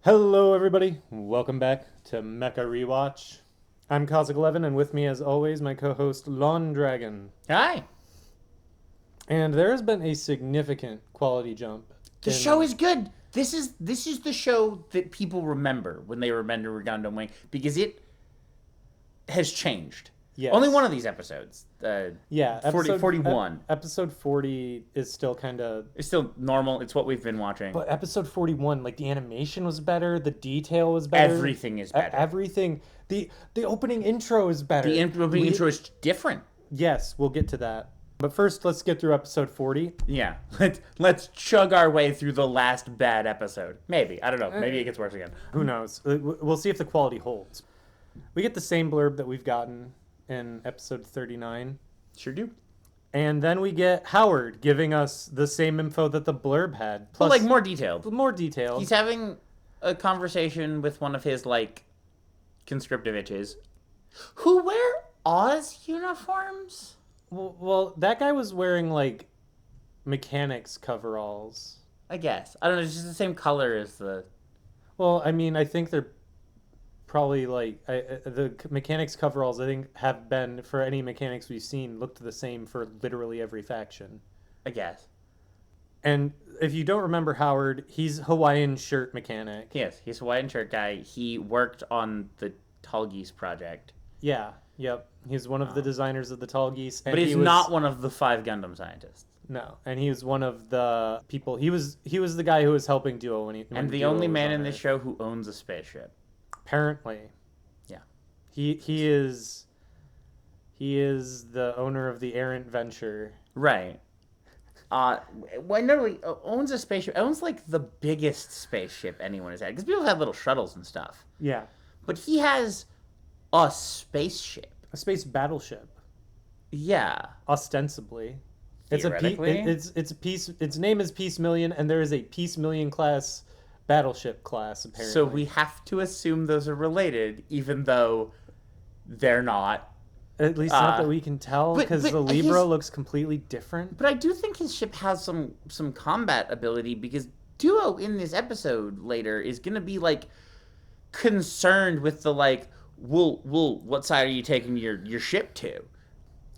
Hello, everybody. Welcome back to Mecha Rewatch. I'm Cossak and with me, as always, my co-host Lawn Dragon. Hi. And there has been a significant quality jump. The show is good. This is the show that people remember when they remember Gundam Wing because it has changed. Yes. Only one of these episodes. Yeah, 41. Episode 40 is still kind of... It's still normal. It's what we've been watching. But episode 41, like, the animation was better, the detail was better. Everything is better. Everything. The opening intro is better. The opening intro is different. Yes, we'll get to that. But first, let's get through episode 40. Yeah. Let's chug our way through the last bad episode. Maybe. I don't know. Maybe it gets worse again. Who knows? We'll see if the quality holds. We get the same blurb that we've gotten in episode 39. Sure do. And then we get Howard giving us the same info that the blurb had. Plus, like, more detailed. More detailed. He's having a conversation with one of his, like, conscriptive itches who wear Oz uniforms. Well, that guy was wearing, like, mechanics coveralls. I guess. I don't know, it's just the same color as the... Well, I mean, I think they're probably, like, the mechanics coveralls, I think, have been, for any mechanics we've seen, looked the same for literally every faction. I guess. And if you don't remember Howard, he's Hawaiian shirt mechanic. Yes, he's a Hawaiian shirt guy. He worked on the Tall Geese project. Yeah, yep. He's one of the designers of the Tall Geese. And but he's not one of the 5 Gundam scientists. No, and he was one of the people. He was the guy who was helping Duo when and the Duo only man in Earth. this show who owns a spaceship. Apparently. Yeah. He is the owner of the Errant Venture. Right. Well, no, he owns a spaceship. Owns, like, the biggest spaceship anyone has had. Because people have little shuttles and stuff. Yeah. But he has a spaceship. A space battleship. Yeah. Ostensibly. It's a piece. Its name is Peace Million, and there is a Peace Million class battleship class, apparently. So we have to assume those are related, even though they're not. At least not that we can tell, because the Libra looks completely different. But I do think his ship has some combat ability, because Duo in this episode later is going to be, like, concerned with the, like, what side are you taking your ship to?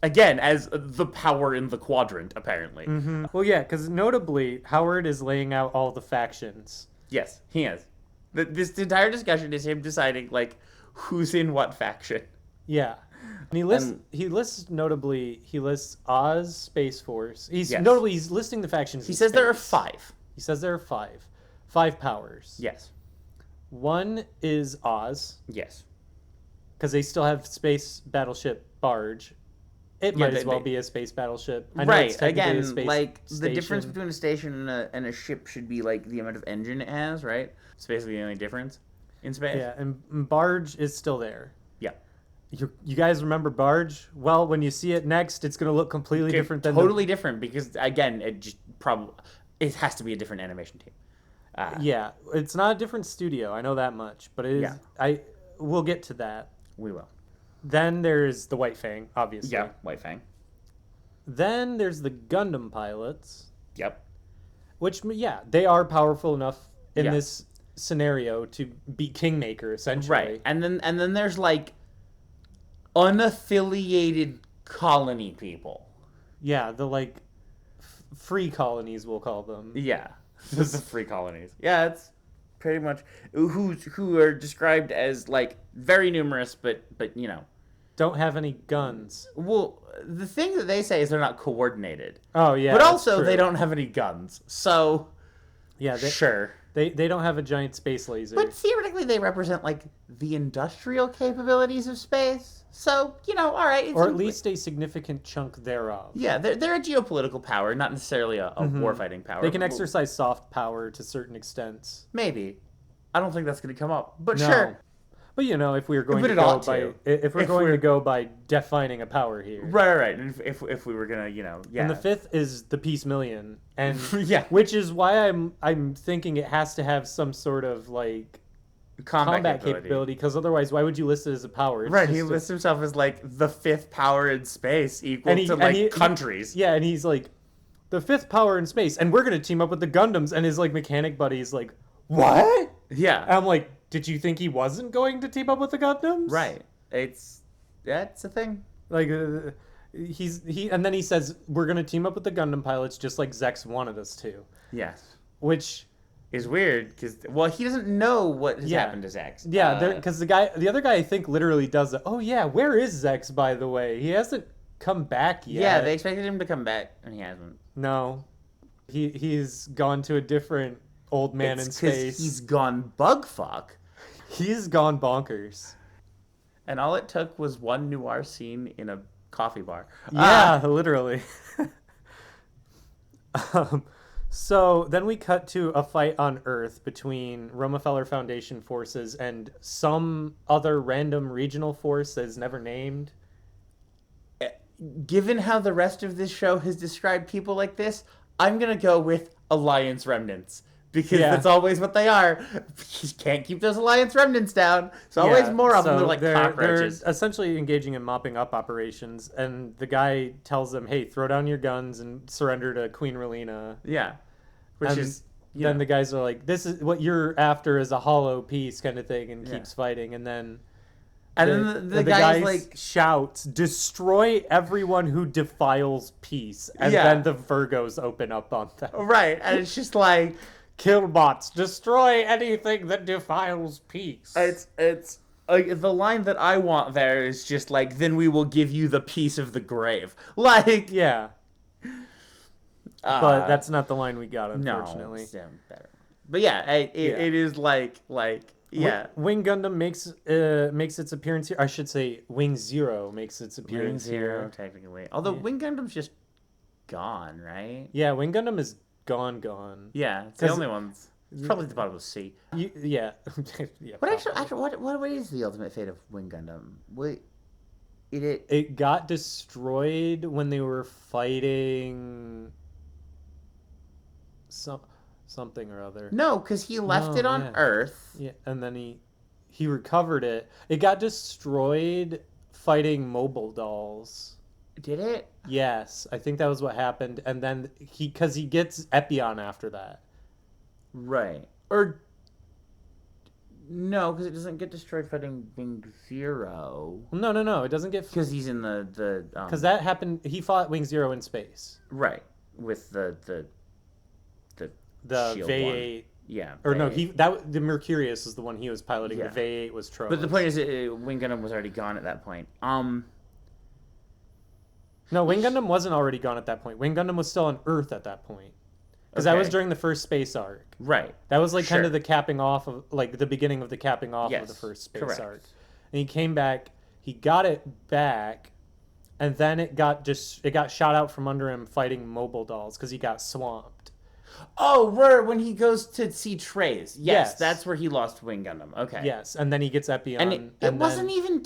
Again, as the power in the quadrant, apparently. Mm-hmm. Well, yeah, because notably, Howard is laying out all the factions. Yes, he is. This entire discussion is him deciding, like, who's in what faction. Yeah. And he lists Oz Space Force. He's listing the factions. He says there are 5. He says there are 5. 5 powers. Yes. One is Oz. Yes. Because they still have space battleship barge. It might as well be a space battleship. I know right. It's Again, a space like, station. the difference between a station and a ship should be, like, the amount of engine it has, right? It's basically the only difference in space. Yeah, and barge is still there. Yeah. You guys remember barge? Well, when you see it next, it's going to look completely different than totally different, because, again, it has to be a different animation team. Yeah, it's not a different studio. I know that much, but it is. Yeah. We'll get to that. We will. Then there's the White Fang, obviously. Yeah, White Fang. Then there's the Gundam pilots. Yep. Which, yeah, they are powerful enough in this scenario to beat Kingmaker, essentially. Right, and then there's, like, unaffiliated colony people. Yeah, the, like, free colonies, we'll call them. Yeah, the free colonies. Yeah, it's pretty much who are described as, like, very numerous, but you know, don't have any guns. Well, the thing that they say is they're not coordinated. Oh yeah, but also they don't have any guns. So yeah, sure. They don't have a giant space laser. But theoretically, they represent, like, the industrial capabilities of space. So, you know, all right. Or at least a significant chunk thereof. Yeah, they're a geopolitical power, not necessarily a war-fighting power. They can exercise soft power to certain extents. Maybe. I don't think that's going to come up. But no. Sure. But, you know, if we're going to go by defining a power here. Right. And if we were going to, you know, yeah. And the 5th is the Peace Million. And yeah. Which is why I'm thinking it has to have some sort of, like, combat capability, because otherwise why would you list it as a power? Right, he lists himself as, like, the 5th power in space, equal to countries. Yeah, and he's like, the 5th power in space, and we're going to team up with the Gundams, and his, like, mechanic buddy's like, what? Yeah. I'm like, did you think he wasn't going to team up with the Gundams? Right. That's a thing. Like, and then he says we're gonna team up with the Gundam pilots just like Zechs wanted us to, Yes. which Is weird because he doesn't know what has happened to Zechs. yeah, because the other guy I think literally does it. Oh yeah, where is Zechs, by the way? He hasn't come back yet. Yeah, they expected him to come back and he hasn't. No, he's gone to a different old man in space. He's gone bug fuck. He's gone bonkers. And all it took was one noir scene in a coffee bar. Yeah, literally. So then we cut to a fight on Earth between Romefeller Foundation forces and some other random regional force that is never named. Given how the rest of this show has described people like this, I'm going to go with Alliance Remnants. Because that's always what they are. You can't keep those Alliance Remnants down. So always more of them. They're like cockroaches. They're essentially engaging in mopping up operations, and the guy tells them, hey, throw down your guns and surrender to Queen Relina. Yeah. Which is... Then the guys are like, this is what you're after is a hollow piece kind of thing, and keeps fighting. And then... then the guy like shouts, destroy everyone who defiles peace. And then the Virgos open up on them. Right. And it's just like... Killbots, destroy anything that defiles peace. It's like the line that I want there is just like, then we will give you the peace of the grave. Like, yeah. But that's not the line we got, unfortunately. No, it's better. But yeah, it is like yeah. Wing Gundam makes its appearance here. I should say Wing Zero makes its appearance here. Technically. Although Wing Gundam's just gone, right? Yeah, Wing Gundam is gone. Yeah, it's the only ones. It's probably at the bottom of the sea. Yeah. What what is the ultimate fate of Wing Gundam? It got destroyed when they were fighting something or other. No, because he left it on Earth. Yeah, and then he recovered it. It got destroyed fighting mobile dolls. Did it? Yes, I think that was what happened. And then he gets Epion after that. Right. Or no, because it doesn't get destroyed fighting Wing Zero. No, it doesn't get because he's in the because that happened. He fought Wing Zero in space. Right, with the V8. Yeah. Or no, the Mercurius is the one he was piloting. Yeah. The V8 was Treize. But the point is, Wing Gundam was already gone at that point. No, Wing Gundam wasn't already gone at that point. Wing Gundam was still on Earth at that point. Because that was during the first space arc. Right. That was like kind of the capping off of, like the beginning of the capping off of the first space arc. And he came back, he got it back, and then it got shot out from under him fighting mobile dolls because he got swamped. Oh, when he goes to see Treize. Yes, that's where he lost Wing Gundam. Okay. Yes, and then he gets Epion. And it wasn't even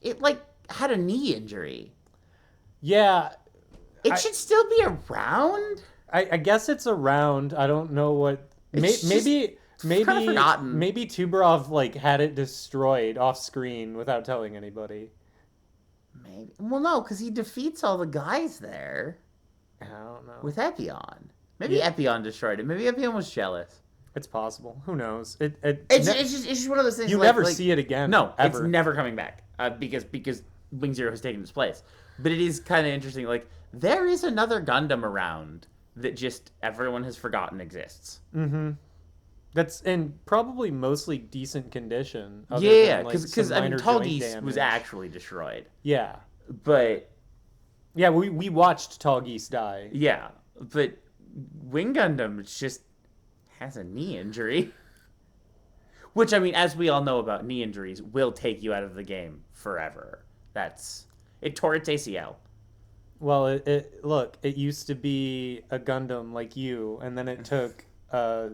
it like had a knee injury. Yeah. It should still be around. I guess it's around. I don't know what. Maybe Tuberov like had it destroyed off screen without telling anybody. Maybe. Well, no, because he defeats all the guys there. I don't know. With Epion. Maybe Epion destroyed it. Maybe Epion was jealous. It's possible. Who knows? It's just one of those things. You never see it again. No, ever. It's never coming back because Wing Zero has taken its place. But it is kind of interesting. Like, there is another Gundam around that just everyone has forgotten exists. Mm-hmm. That's in probably mostly decent condition. Yeah, because I mean, Tallgeese was actually destroyed. Yeah. But... Yeah, we watched Tallgeese die. Yeah, but Wing Gundam just has a knee injury. Which, I mean, as we all know about knee injuries, will take you out of the game forever. It tore its ACL. Well, it used to be a Gundam like you, and then it took a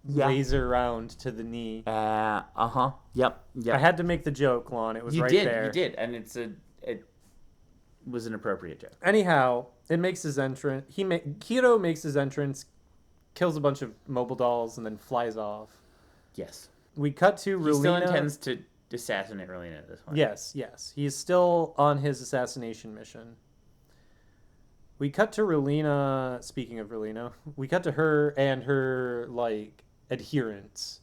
laser round to the knee. Yep. I had to make the joke, Lon. It was there. You did, and it was an appropriate joke. Anyhow, it makes his entrance. Kiro makes his entrance, kills a bunch of mobile dolls, and then flies off. Yes. We cut to Relina. He still intends to assassinate Relina at this point. Yes. He is still on his assassination mission. We cut to Relina. Speaking of Relina, we cut to her and her adherents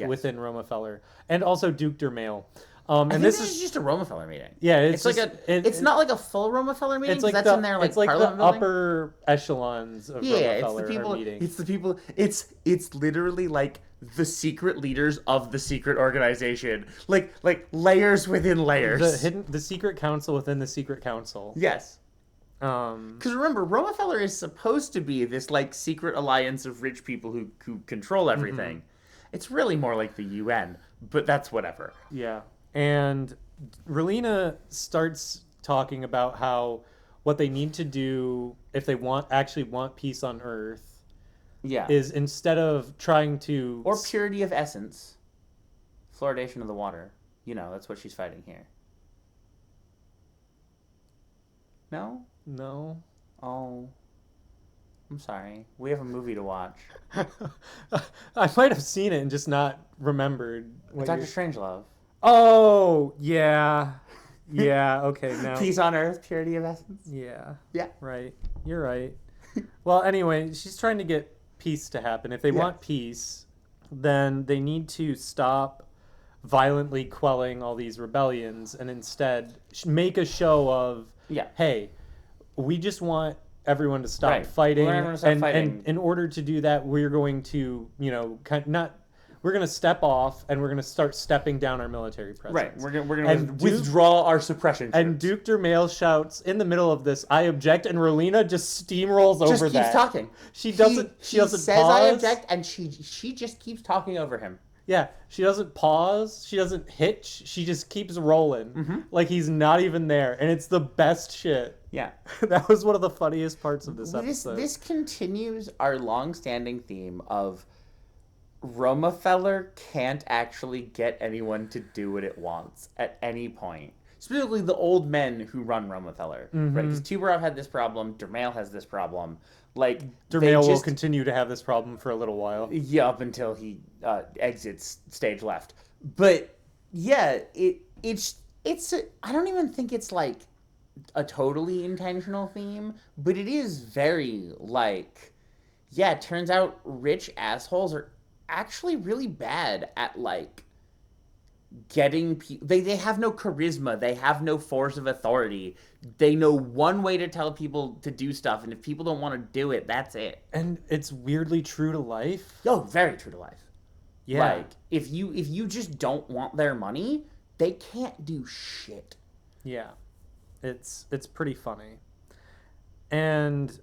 within Romefeller, and also Duke Dermail. And this is just a Romefeller meeting. Yeah, it's just, like it's not like a full Romefeller meeting. It's like that's in there like it's like Parliament the upper echelons of Romefeller meeting. It's the people. It's literally like the secret leaders of the secret organization, like layers within layers. The secret council within the secret council. Yes. Because remember, Romefeller is supposed to be this like secret alliance of rich people who control everything. Mm-hmm. It's really more like the UN, but that's whatever. Yeah. And Relina starts talking about how what they need to do if they actually want peace on Earth is instead of trying to... Or purity of essence. Fluoridation of the water. You know, that's what she's fighting here. No? No. Oh. I'm sorry. We have a movie to watch. I might have seen it and just not remembered. Dr. Strangelove. Oh, yeah. Yeah, okay, now. Peace on Earth, purity of essence. Yeah. Yeah. Right. You're right. Well, anyway, she's trying to get peace to happen. If they want peace, then they need to stop violently quelling all these rebellions and instead make a show of, hey, we just want everyone to stop fighting. And in order to do that, we're going to, we're going to step off and we're going to start stepping down our military presence. Right. We're going to withdraw our suppression troops. And Duke Dermail shouts in the middle of this, I object, and Relina just steamrolls over that. Just keeps talking. She doesn't says pause. I object, and she just keeps talking over him. Yeah, she doesn't pause. She doesn't hitch. She just keeps rolling like he's not even there, and it's the best shit. Yeah. That was one of the funniest parts of this episode. This continues our long-standing theme of Romefeller can't actually get anyone to do what it wants at any point. Specifically the old men who run Romefeller. Right? Because Tuberov had this problem, Dermail has this problem. Like Dermail will continue to have this problem for a little while. Yeah, up until he exits stage left. But yeah, it's I don't even think it's like a totally intentional theme, but it is very like, yeah, it turns out rich assholes are actually really bad at like getting people. They have no charisma, they have no force of authority. They know one way to tell people to do stuff, and if people don't want to do it, that's it. And it's weirdly true to life. Oh, very true to life. Yeah. Like if you just don't want their money, they can't do shit. Yeah. It's pretty funny. And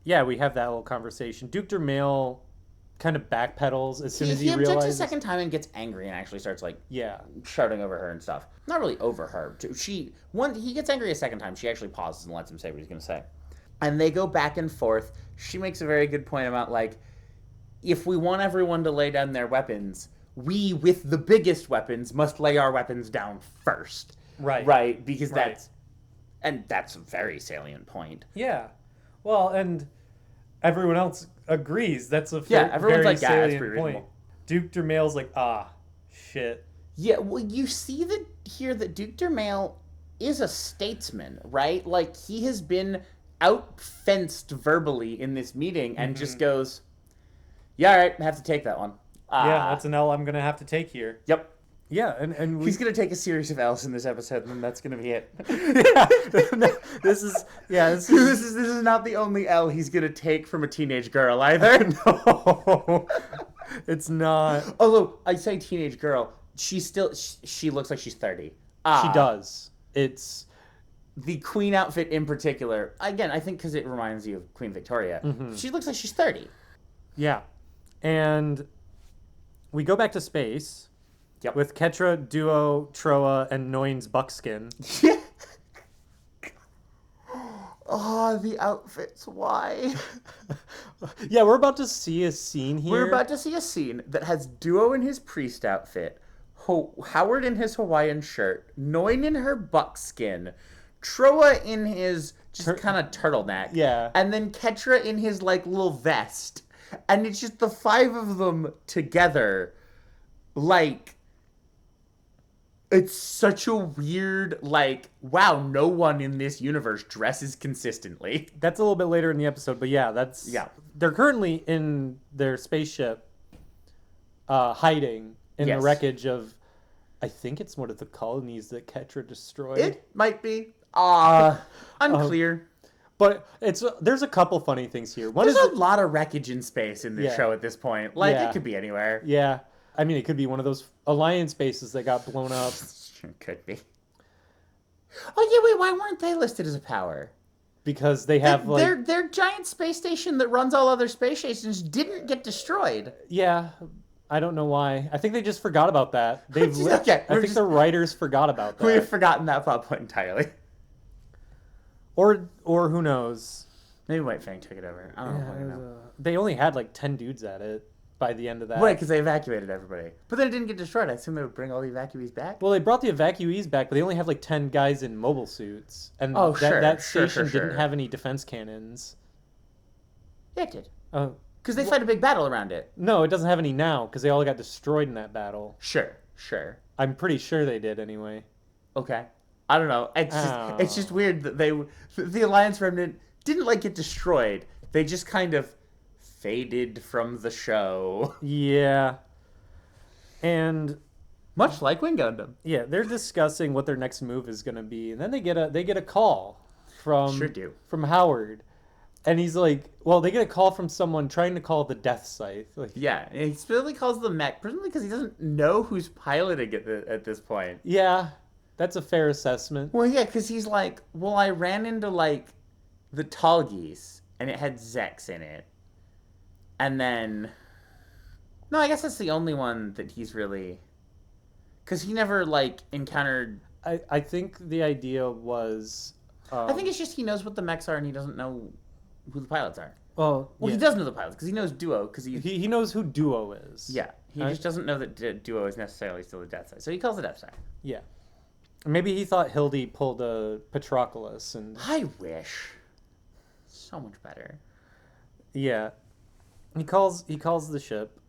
yeah, we have that little conversation. Duke Dermail kind of backpedals as soon as he realizes... He objects a second time and gets angry and actually starts like shouting over her and stuff. Not really over her. He gets angry a second time. She actually pauses and lets him say what he's going to say. And they go back and forth. She makes a very good point about like, if we want everyone to lay down their weapons, we with the biggest weapons must lay our weapons down first. Right. Right? Because that's a very salient point. Yeah. Well, and everyone else agrees. That's a everyone's very like, salient that's pretty point. reasonable. Duke Dermail's like, shit. Yeah, well, you see that Duke Dermail is a statesman, right? Like, he has been out-fenced verbally in this meeting and just goes, yeah, all right, I have to take that one. Yeah, that's an L I'm going to have to take here. Yep. Yeah, and he's going to take a series of L's in this episode, and then that's going to be it. This is not the only L he's going to take from a teenage girl either. No, it's not. Although I say teenage girl, she looks like she's 30. She does. It's the queen outfit in particular. Again, I think because it reminds you of Queen Victoria. Mm-hmm. She looks like she's 30. Yeah, and we go back to space. Yep. With Ketra, Duo, Troa, and Noin's buckskin. Yeah. Oh, the outfits. Why? Yeah, we're about to see a scene here. We're about to see a scene that has Duo in his priest outfit, Howard in his Hawaiian shirt, Noin in her buckskin, Troa in his just kind of turtleneck. Yeah. And then Ketra in his like little vest. And it's just the five of them together. Like, it's such a weird, like, wow, no one in this universe dresses consistently. That's a little bit later in the episode, but yeah, they're currently in their spaceship, hiding in the wreckage of, I think it's one of the colonies that Ketra destroyed. It might be. Unclear. But there's a couple funny things here. There's a lot of wreckage in space in this show at this point. Like, it could be anywhere. Yeah. I mean, it could be one of those Alliance bases that got blown up. Could be. Oh, yeah, wait, why weren't they listed as a power? Because they have, their giant space station that runs all other space stations didn't get destroyed. Yeah. I don't know why. I think they just forgot about that. I think the writers forgot about that. We've forgotten that plot point entirely. Or who knows? Maybe White Fang took it over. I don't know. They only had like 10 dudes at it by the end of that. Right, because they evacuated everybody. But then it didn't get destroyed. I assume they would bring all the evacuees back. Well, they brought the evacuees back, but they only have like 10 guys in mobile suits. And that station didn't have any defense cannons. Yeah, it did. Oh. Because they fight a big battle around it. No, it doesn't have any now, because they all got destroyed in that battle. Sure. I'm pretty sure they did anyway. Okay. I don't know. It's just weird that the Alliance Remnant didn't like get destroyed. They just kind of faded from the show. Yeah. And much like Wing Gundam. Yeah, they're discussing what their next move is going to be, and then they get a call from Howard. And he's like, well, they get a call from someone trying to call the Death Scythe. Like, yeah, and he specifically calls the mech, presumably because he doesn't know who's piloting it at this point. Yeah, that's a fair assessment. Well, yeah, because he's like, well, I ran into, like, the tall geese, and it had Zechs in it. And then... No, I guess that's the only one that he's really... Because he never, like, encountered... I think the idea was... I think it's just he knows what the mechs are, and he doesn't know who the pilots are. Well, he does know the pilots, because he knows Duo, because he knows who Duo is. Yeah, he just doesn't know that Duo is necessarily still the Death Side. So he calls it Death Side. Yeah. Maybe he thought Hildy pulled a Patroclus, and... I wish. So much better. Yeah. He calls the ship,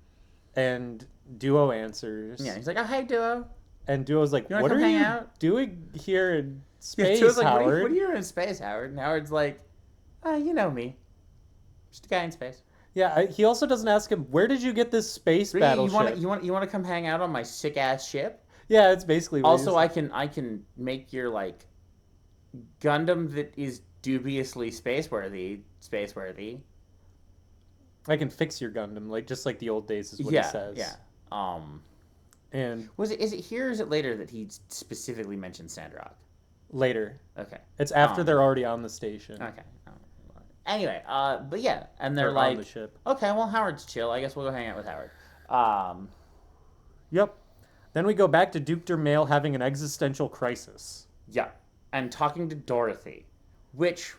and Duo answers. Yeah, he's like, oh, hey, Duo. And Duo's like, what are you doing here in space, Duo's like, Howard? What are you doing in space, Howard? And Howard's like, you know me. Just a guy in space. Yeah, he also doesn't ask him, where did you get this space battleship? You want to come hang out on my sick ass ship? Yeah, it's basically what also I can make your like Gundam that is dubiously spaceworthy. I can fix your Gundam, like just like the old days is what he says. Yeah. And is it here or is it later that he specifically mentioned Sandrock? Later. Okay. It's after they're already on the station. Okay. Anyway, but yeah, and they're like, on the ship. Okay, well, Howard's chill. I guess we'll go hang out with Howard. Yep. Then we go back to Duke Dermail having an existential crisis. Yeah, and talking to Dorothy, which,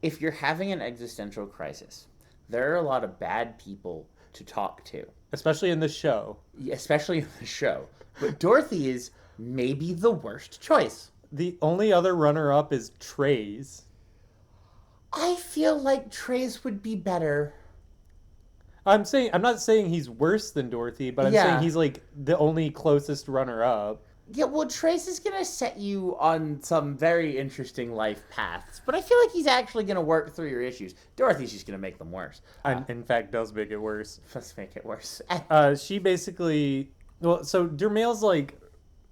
if you're having an existential crisis, there are a lot of bad people to talk to. Especially in this show. Yeah, especially in the show. But Dorothy is maybe the worst choice. The only other runner-up is Treize. I feel like Treize would be better. I'm not saying he's worse than Dorothy, but I'm saying he's like the only closest runner-up. Yeah, well, Treize is going to set you on some very interesting life paths, but I feel like he's actually going to work through your issues. Dorothy's just going to make them worse. And in fact, does make it worse. Let's make it worse. She basically... Well, so Dermail's like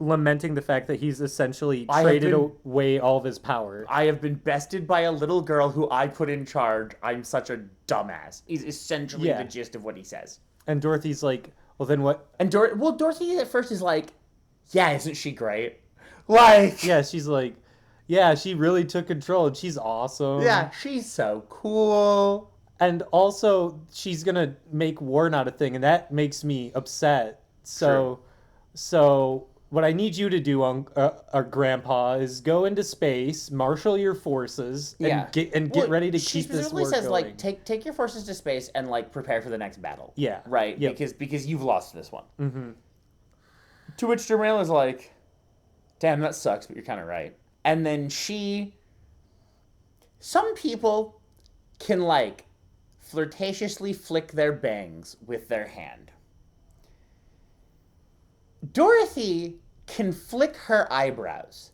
lamenting the fact that he's essentially traded away all of his power. I have been bested by a little girl who I put in charge. I'm such a dumbass. Is essentially the gist of what he says. And Dorothy's like, well, then what? And Dorothy at first is like, yeah, isn't she great? Like... Yeah, she's like, yeah, she really took control, and she's awesome. Yeah, she's so cool. And also, she's going to make war not a thing, and that makes me upset. So what I need you to do, our grandpa, is go into space, marshal your forces, and get ready to keep this war going. She specifically says, like, take your forces to space and, like, prepare for the next battle. Yeah. Right? Yep. Because you've lost this one. Mm-hmm. To which Dermail is like, damn, that sucks, but you're kind of right. And then some people can, like, flirtatiously flick their bangs with their hand. Dorothy can flick her eyebrows.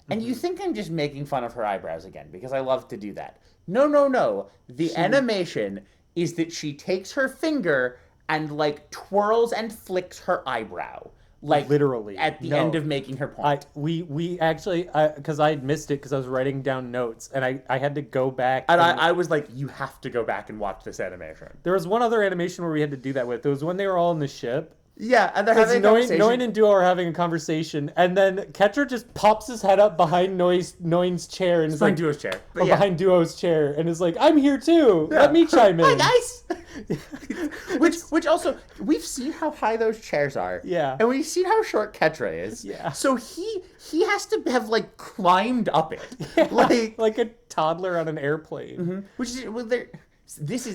And you think I'm just making fun of her eyebrows again, because I love to do that. No. The animation is that she takes her finger and like twirls and flicks her eyebrow. Like literally at the end of making her point. We actually, because I had missed it because I was writing down notes and I had to go back. And I was like, you have to go back and watch this animation. There was one other animation where we had to do that with. It was when they were all in the ship. Yeah, and they're having a conversation. Noin and Duo are having a conversation, and then Ketra just pops his head up behind Noin's chair and is behind like, Duo's chair. Behind Duo's chair, and is like, "I'm here too. Yeah. Let me chime in." Hi guys. which also, we've seen how high those chairs are. Yeah. And we've seen how short Ketra is. Yeah. So he has to have like climbed up it, yeah, like a toddler on an airplane. Mm-hmm. Which is this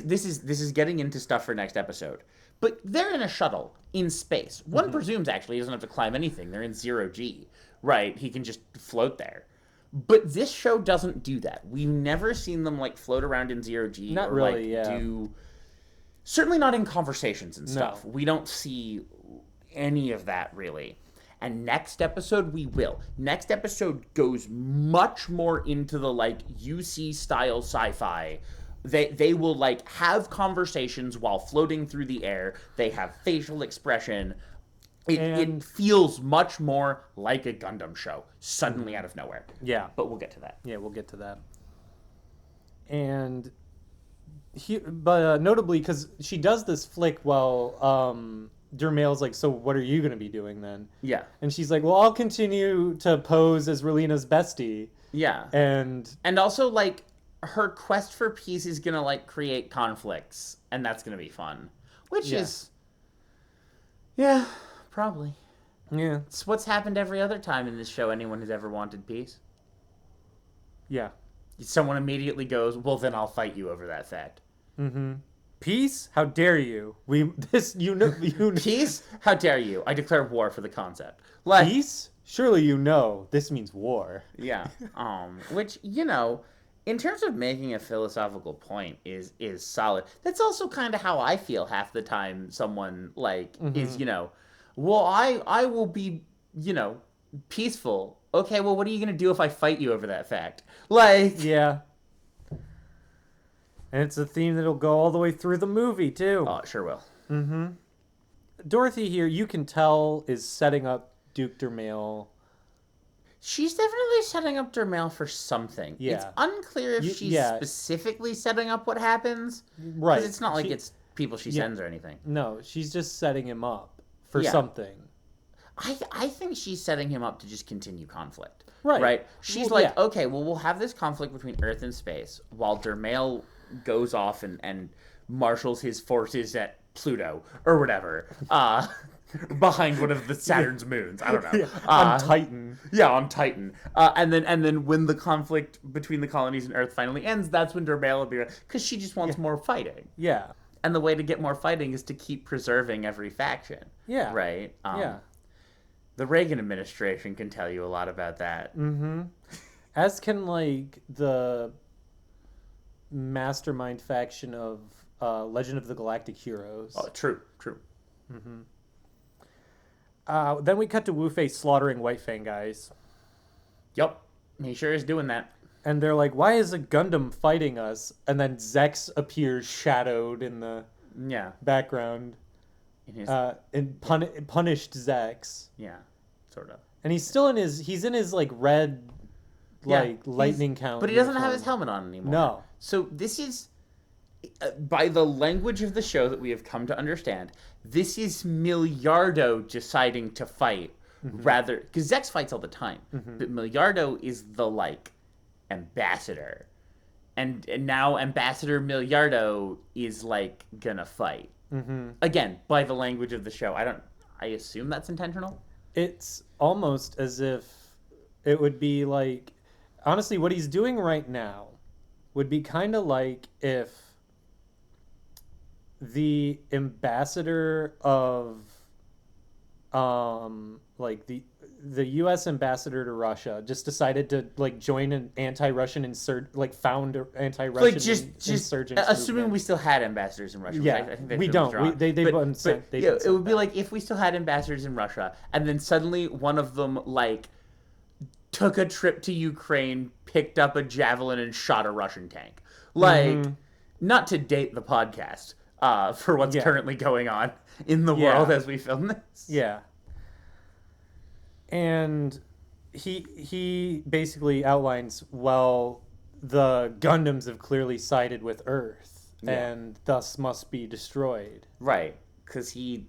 is getting into stuff for next episode. But they're in a shuttle in space. One presumes, actually, he doesn't have to climb anything. They're in 0G, right? He can just float there. But this show doesn't do that. We've never seen them, like, float around in 0G. Not or, really, like, yeah. Certainly not in conversations and stuff. No. We don't see any of that, really. And next episode, we will. Next episode goes much more into the, like, UC-style sci-fi. They will, like, have conversations while floating through the air. They have facial expression. It feels much more like a Gundam show, suddenly out of nowhere. Yeah. But we'll get to that. Yeah, we'll get to that. And, notably, because she does this flick while Dermail's like, so what are you going to be doing then? Yeah. And she's like, well, I'll continue to pose as Relina's bestie. Yeah. And also, like, her quest for peace is gonna like create conflicts, and that's gonna be fun. Which is, yeah, probably. Yeah, it's what's happened every other time in this show. Anyone has ever wanted peace. Yeah, someone immediately goes, "Well, then I'll fight you over that fact." Mm-hmm. Peace? How dare you? Peace? How dare you? I declare war for the concept. Like, peace? Surely you know this means war. Yeah. Which, you know, in terms of making a philosophical point is solid. That's also kind of how I feel half the time someone, like, is, you know, well, I will be, you know, peaceful. Okay, well, what are you going to do if I fight you over that fact? Like... Yeah. And it's a theme that'll go all the way through the movie, too. Oh, it sure will. Mm-hmm. Dorothy here, you can tell, is setting up Duke Dermail. She's definitely setting up Dermail for something. Yeah. It's unclear if she's specifically setting up what happens. Right. Because it's not like it's people she sends or anything. No, she's just setting him up for something. I think she's setting him up to just continue conflict. Right. Right? She's okay, well, we'll have this conflict between Earth and space while Dermail goes off and marshals his forces at Pluto or whatever. Behind one of the Saturn's moons. I don't know. On Titan. Yeah, on Titan. And then when the conflict between the colonies and Earth finally ends, that's when Dermail will be... Because she just wants more fighting. Yeah. And the way to get more fighting is to keep preserving every faction. Yeah. Right? Yeah. The Reagan administration can tell you a lot about that. Mm-hmm. As can, like, the mastermind faction of Legend of the Galactic Heroes. Oh, true. Mm-hmm. Then we cut to Wu Fei slaughtering White Fang guys. Yep. He sure is doing that. And they're like, why is a Gundam fighting us? And then Zechs appears shadowed in the background. And punished Zechs. Yeah, sort of. And he's still in his like red lightning count. But he doesn't have his helmet on anymore. No. So this is, by the language of the show that we have come to understand, this is Milliardo deciding to fight rather... Because Zechs fights all the time. But Milliardo is the, like, ambassador. And now Ambassador Milliardo is, like, gonna fight. Again, by the language of the show. I assume that's intentional? It's almost as if it would be like... Honestly, what he's doing right now would be kind of like if the ambassador of like the U.S. ambassador to Russia just decided to like join an anti-Russian found an anti-Russian insurgent. Assuming we still had ambassadors in Russia. Yeah, I think we don't. It would be like if we still had ambassadors in Russia, and then suddenly one of them like took a trip to Ukraine, picked up a javelin, and shot a Russian tank. Like, not to date the podcast, for what's currently going on in the world as we film this. Yeah. And he basically outlines, well, the Gundams have clearly sided with Earth and thus must be destroyed. Right, because he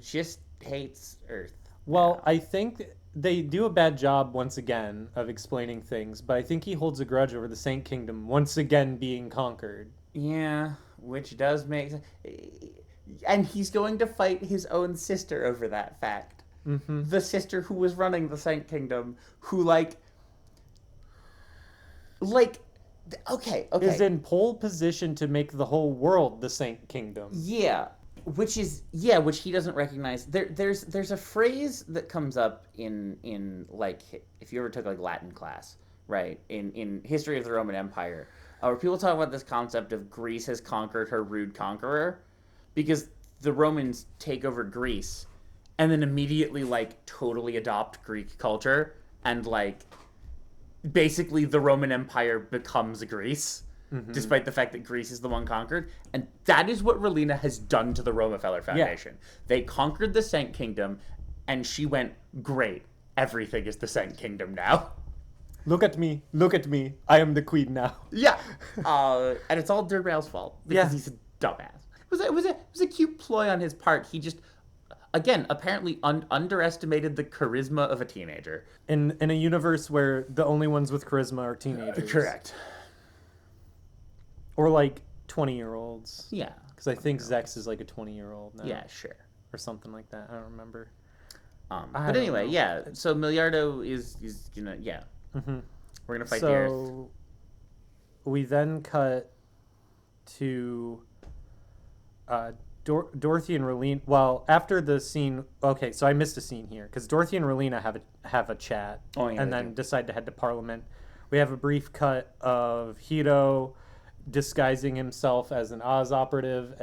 just hates Earth. Well, I think they do a bad job once again of explaining things, but I think he holds a grudge over the Saint Kingdom once again being conquered. Yeah, which does make sense. And he's going to fight his own sister over that fact. Mm-hmm. The sister who was running the Saint Kingdom, who like, okay, is in pole position to make the whole world the Saint Kingdom. Yeah, which he doesn't recognize. There's a phrase that comes up in like, if you ever took like Latin class, right? In history of the Roman Empire, where people talk about this concept of Greece has conquered her rude conqueror, because the Romans take over Greece and then immediately like totally adopt Greek culture, and like basically the Roman Empire becomes Greece, despite the fact that Greece is the one conquered. And that is what Relina has done to the Rockefeller Foundation. Yeah. They conquered the Saint Kingdom, and she went, great, everything is the Saint Kingdom now. Look at me, I am the queen now. Yeah. And it's all Durbal's fault, because he's a dumbass. It was a cute ploy on his part. He just, again, apparently underestimated the charisma of a teenager. In a universe where the only ones with charisma are teenagers. Correct. Or like 20-year-olds. Yeah. Because I think Zechs is like a 20-year-old now. Yeah, sure. Or something like that. I don't remember. But anyway, yeah. So Miliardo is gonna, Mm-hmm. We're gonna fight the Earth. So we then cut to Dorothy and Relina. Well, after the scene, okay, so I missed a scene here because Dorothy and Relina have a chat, and then decide to head to Parliament. We have a brief cut of Hiro disguising himself as an Oz operative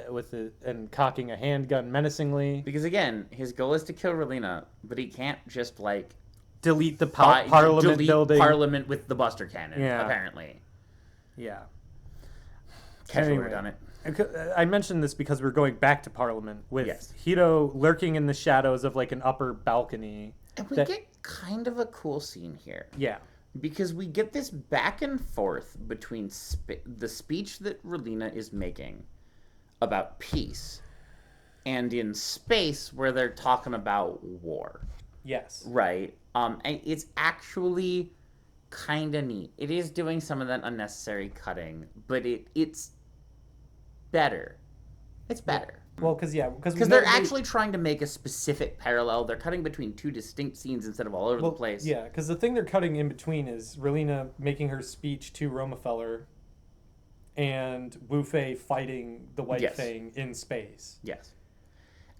and cocking a handgun menacingly. Because again, his goal is to kill Relina, but he can't just like delete the Parliament building. Parliament with the Buster Cannon. Apparently. Yeah. Casually anyway, done it. I mentioned this because we're going back to Parliament with Hiro lurking in the shadows of like an upper balcony. And we get kind of a cool scene here. Yeah. Because we get this back and forth between the speech that Relina is making about peace and in space where they're talking about war. Yes. Right. And it's actually kind of neat. It is doing some of that unnecessary cutting, but it's better. It's better. Well, because they're actually trying to make a specific parallel. They're cutting between two distinct scenes instead of all over the place. Yeah, because the thing they're cutting in between is Relina making her speech to Rockefeller and Wu Fei fighting the White Fang in space. Yes.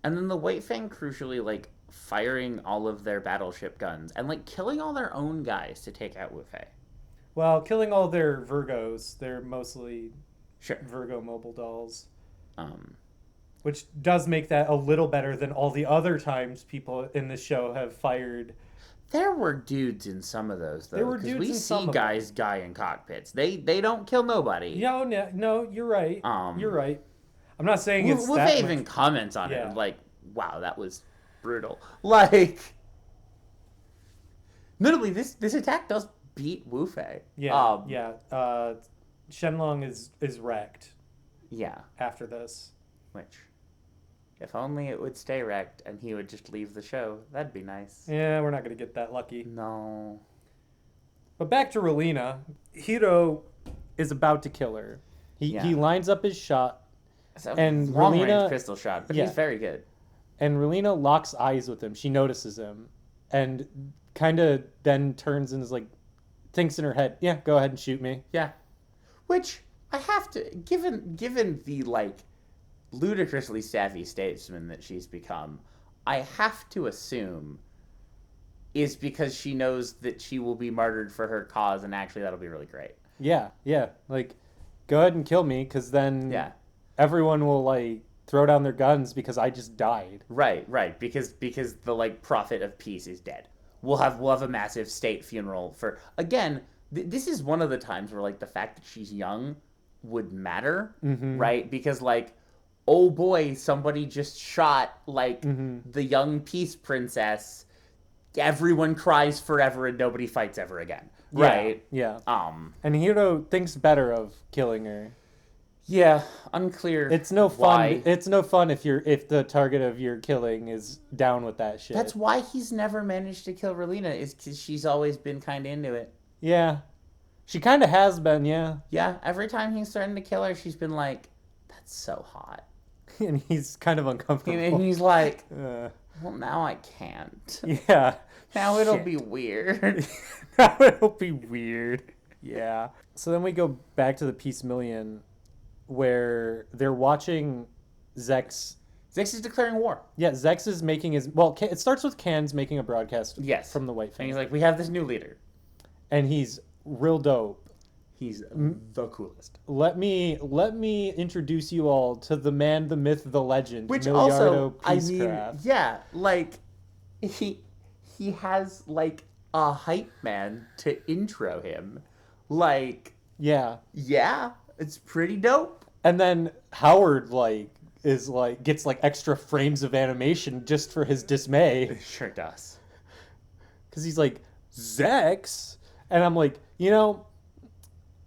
And then the White Fang crucially, like, firing all of their battleship guns and, like, killing all their own guys to take out Wu Fei. Well, killing all their Virgos. They're mostly Virgo mobile dolls. Which does make that a little better than all the other times people in this show have fired. There were dudes in some of those, though. There were dudes we in some see guys die in cockpits. They don't kill nobody. No, you're right. You're right. I'm not saying it's that much. Even comments on it, like, wow, that was brutal. Like, notably, this attack does beat Wu Fei. Shenlong is wrecked. Yeah. After this. Which, if only it would stay wrecked and he would just leave the show. That'd be nice. Yeah, we're not going to get that lucky. No. But back to Relina. Hiro is about to kill her. He lines up his shot. It's a long-range pistol shot, but he's very good. And Relina locks eyes with him. She notices him. And kind of then turns and is like, thinks in her head, yeah, go ahead and shoot me. Yeah. Which, I have to, given the, like, ludicrously savvy statesman that she's become, I have to assume is because she knows that she will be martyred for her cause, and actually that'll be really great. Yeah. Like, go ahead and kill me, because then everyone will, like, throw down their guns because I just died. Right. Because the, like, prophet of peace is dead. We'll have a massive state funeral for, again, this is one of the times where, like, the fact that she's young would matter, right? Because, like, oh boy, somebody just shot, like, Mm-hmm. the young peace princess. Everyone cries forever and nobody fights ever again. Right? Yeah. And Hiro thinks better of killing her. Yeah, unclear. It's no why. fun. It's no fun if the target of your killing is down with that shit. That's why he's never managed to kill Relina, is because she's always been kind of into it. Yeah. She kind of has been, yeah. Yeah, every time he's starting to kill her, she's been like, that's so hot. And he's kind of uncomfortable. And he's like, well, now I can't. Yeah. Now it'll be weird. Now it'll be weird. Yeah. So then we go back to the Peace Million, where they're watching Zechs. Zechs is declaring war. Yeah, Zechs is making his... Well, it starts with Can's making a broadcast from the White Fang. And he's like, we have this new leader. And he's real dope. He's the coolest. Let me introduce you all to the man, the myth, the legend, Which Miliardo also, Peacecraft. yeah, like, he has, like, a hype man to intro him. Like... Yeah. Yeah, it's pretty dope. And then Howard, gets, extra frames of animation just for his dismay. It sure does. Because he's like, Zechs? And I'm like,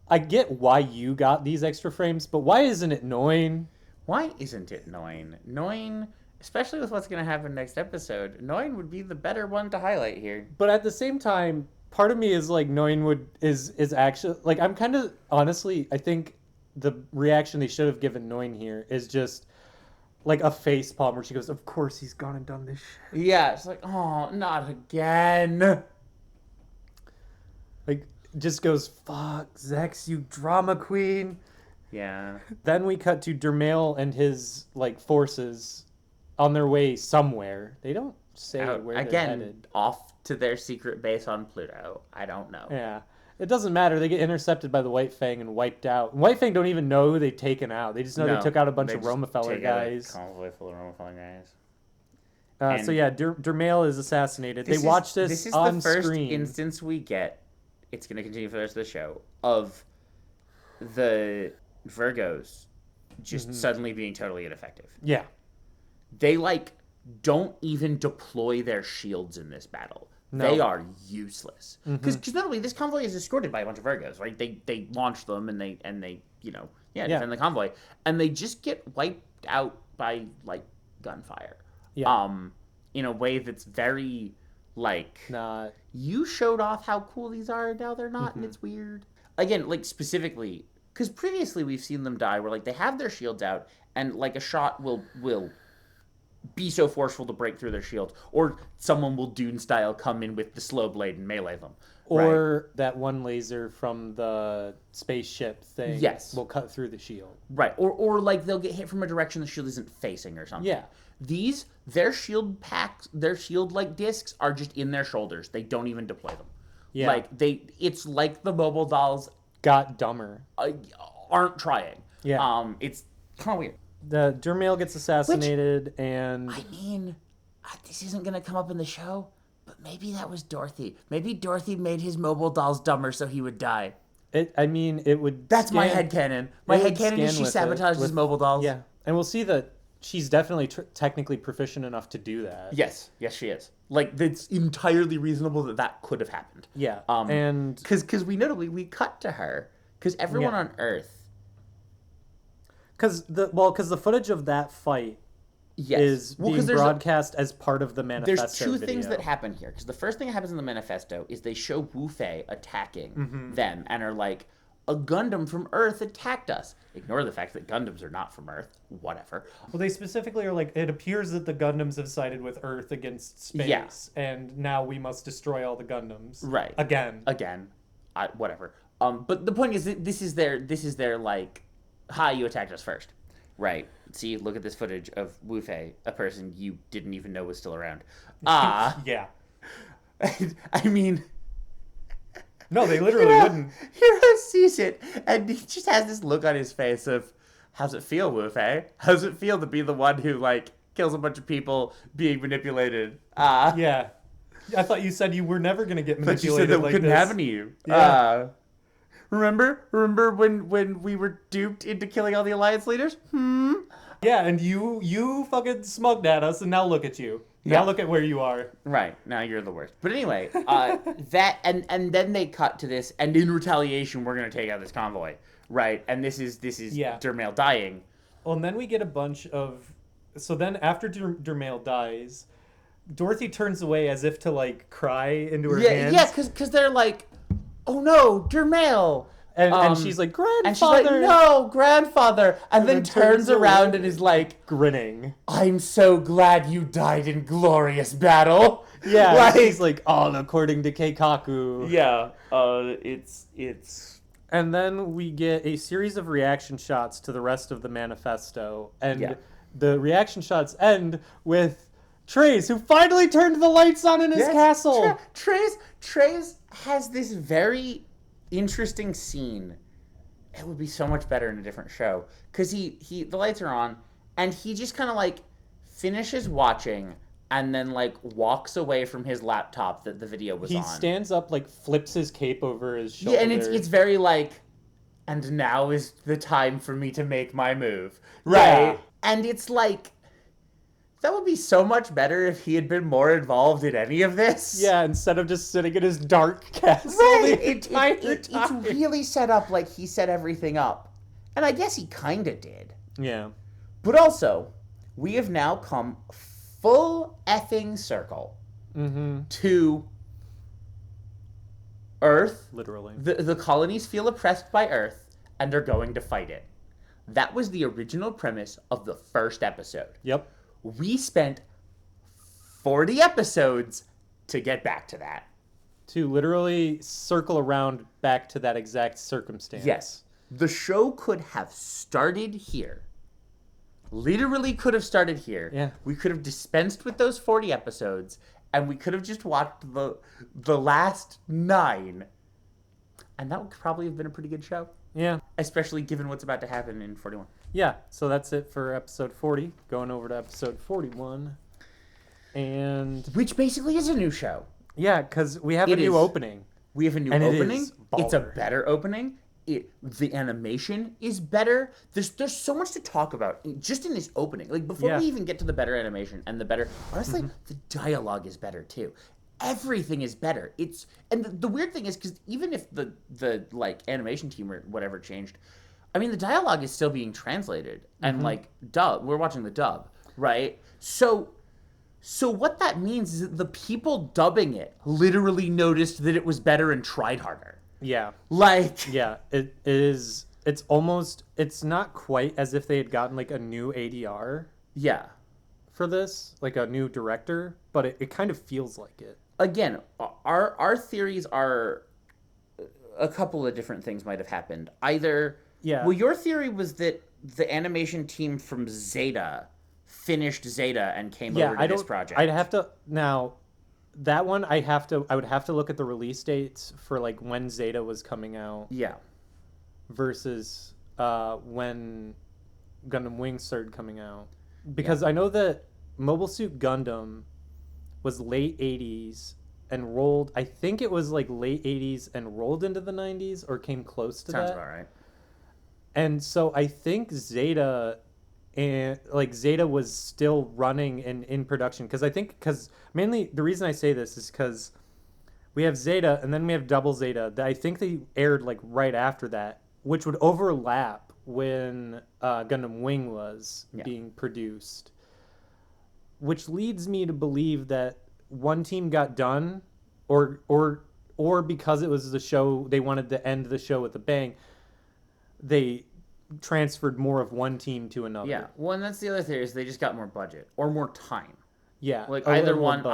I get why you got these extra frames, but why isn't it Noin? Why isn't it Noin? Noin, especially with what's going to happen next episode, Noin would be the better one to highlight here. But at the same time, part of me is like, Noin is actually, like, I'm kind of, honestly, I think the reaction they should have given Noin here is just like a face palm where she goes, of course he's gone and done this shit. Yeah, it's like, oh, not again. Like, just goes, fuck, Zechs, you drama queen. Yeah. Then we cut to Dermail and his, forces on their way somewhere. They don't say where they're headed. Off to their secret base on Pluto. I don't know. Yeah. It doesn't matter. They get intercepted by the White Fang and wiped out. And White Fang don't even know who they've taken out. They just know they took out a bunch of Romefeller guys. Convoy full of Romefeller guys. So yeah, Dermail is assassinated. They watch this on screen. This is the first instance we get, it's going to continue for the rest of the show, of the Virgos just suddenly being totally ineffective. Yeah. They, don't even deploy their shields in this battle. No. They are useless. Because not only this convoy is escorted by a bunch of Virgos, right? They launch them and they defend the convoy. And they just get wiped out by, gunfire. Yeah. In a way that's very, not... You showed off how cool these are, and now they're not, and it's weird. Again, specifically, because previously we've seen them die where, they have their shields out, and, a shot will be so forceful to break through their shield, or someone will Dune-style come in with the slow blade and melee them. Or that one laser from the spaceship thing will cut through the shield. Right. Or they'll get hit from a direction the shield isn't facing or something. Yeah. Their shield packs, their shield discs are just in their shoulders. They don't even deploy them. Yeah. It's like the mobile dolls got dumber. Aren't trying. Yeah. It's kind of weird. The Dermail gets assassinated, and... I mean, this isn't going to come up in the show, but maybe that was Dorothy. Maybe Dorothy made his mobile dolls dumber so he would die. It would... That's my headcanon. My headcanon is she sabotaged his mobile dolls. Yeah, and we'll see that she's definitely technically proficient enough to do that. Yes, she is. It's entirely reasonable that could have happened. Yeah, and... Because we cut to her, because everyone on Earth... Because the footage of that fight is being broadcast as part of the manifesto. There's two things that happen here. Because the first thing that happens in the manifesto is they show Wu Fei attacking them and are like, a Gundam from Earth attacked us. Ignore the fact that Gundams are not from Earth. Whatever. Well, they specifically are like, it appears that the Gundams have sided with Earth against space, and now we must destroy all the Gundams. Right. Again. Whatever. But the point is that this is their hi, you attacked us first. Right. See, look at this footage of Wu Fei, a person you didn't even know was still around. Yeah. I mean... No, they literally wouldn't. Hiro sees it, and he just has this look on his face of, how's it feel, Wu Fei? How's it feel to be the one who, kills a bunch of people being manipulated? Yeah. I thought you said you were never going to get manipulated. But you said that we couldn't have any of you. Yeah. Remember when we were duped into killing all the Alliance leaders? Yeah, and you fucking smugged at us, and now look at you. Now look at where you are. Right, now you're the worst. But anyway, that and then they cut to this, and in retaliation, we're gonna take out this convoy, right? And this is Dermail dying. Well, and then we get a bunch of. So then after Dermail dies, Dorothy turns away as if to like cry into her hands. Yeah, because they're like, oh no, Dermail. And she's like, grandfather. And she's like, no, grandfather. And then turns around and is like, grinning. I'm so glad you died in glorious battle. Yeah, like, she's like, all according to Keikaku. Yeah, it's. And then we get a series of reaction shots to the rest of the manifesto. And the reaction shots end with Treize, who finally turned the lights on in his castle. Treize has this very interesting scene. It would be so much better in a different show, because the lights are on and he just kind of like finishes watching and then like walks away from his laptop that the video was on. He stands up, like flips his cape over his shoulder. Yeah, and it's very like, and now is the time for me to make my move, right? Yeah. And it's like, that would be so much better if he had been more involved in any of this. Yeah, instead of just sitting in his dark castle the entire time. It's really set up like he set everything up. And I guess he kind of did. Yeah. But also, we have now come full effing circle to Earth. Literally. The colonies feel oppressed by Earth, and they're going to fight it. That was the original premise of the first episode. Yep. We spent 40 episodes to get back to that. To literally circle around back to that exact circumstance. Yes. The show could have started here. Literally could have started here. Yeah. We could have dispensed with those 40 episodes, and we could have just watched the last 9. And that would probably have been a pretty good show. Yeah. Especially given what's about to happen in 41. Yeah, so that's it for episode 40. Going over to episode 41. And... which basically is a new show. Yeah, because we have a new opening. We have a new opening. It's a better opening. The animation is better. There's so much to talk about just in this opening. Like, before we even get to the better animation and the better... honestly, the dialogue is better, too. Everything is better. And the weird thing is, because even if the like animation team or whatever changed, I mean, the dialogue is still being translated and like dub. We're watching the dub, right? So what that means is that the people dubbing it literally noticed that it was better and tried harder. Yeah. Like, yeah, it is. It's almost. It's not quite as if they had gotten like a new ADR. Yeah. For this, like a new director, but it kind of feels like it. Again, our theories are a couple of different things might have happened. Either, well, your theory was that the animation team from Zeta finished Zeta and came over to this project. I'd have to now. That one, I would have to look at the release dates for like when Zeta was coming out. Yeah. Versus when Gundam Wing started coming out, because I know that Mobile Suit Gundam was late 80s and rolled, I think it was like late 80s and rolled into the 90s or came close to that. Sounds about right. And so I think Zeta was still running and in production, because mainly the reason I say this is because we have Zeta and then we have Double Zeta that I think they aired like right after that, which would overlap when Gundam Wing was being produced. Which leads me to believe that one team got done, or because it was the show, they wanted to end the show with a bang, they transferred more of one team to another. Yeah, well, and that's the other theory, is they just got more budget or more time. Yeah, like either one.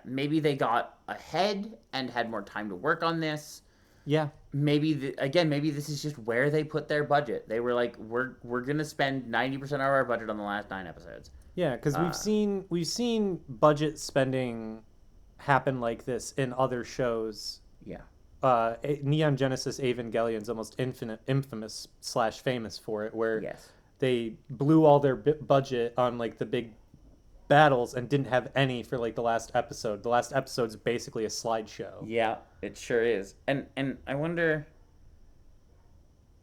Maybe they got ahead and had more time to work on this. Yeah. Maybe this is just where they put their budget. They were like, we're gonna spend 90% of our budget on the last 9 episodes. Yeah, because we've seen budget spending happen like this in other shows. Yeah. Neon Genesis Evangelion's almost infamous / famous for it, where they blew all their budget on like the big battles and didn't have any for like the last episode. The last episode's basically a slideshow. Yeah, it sure is. And I wonder,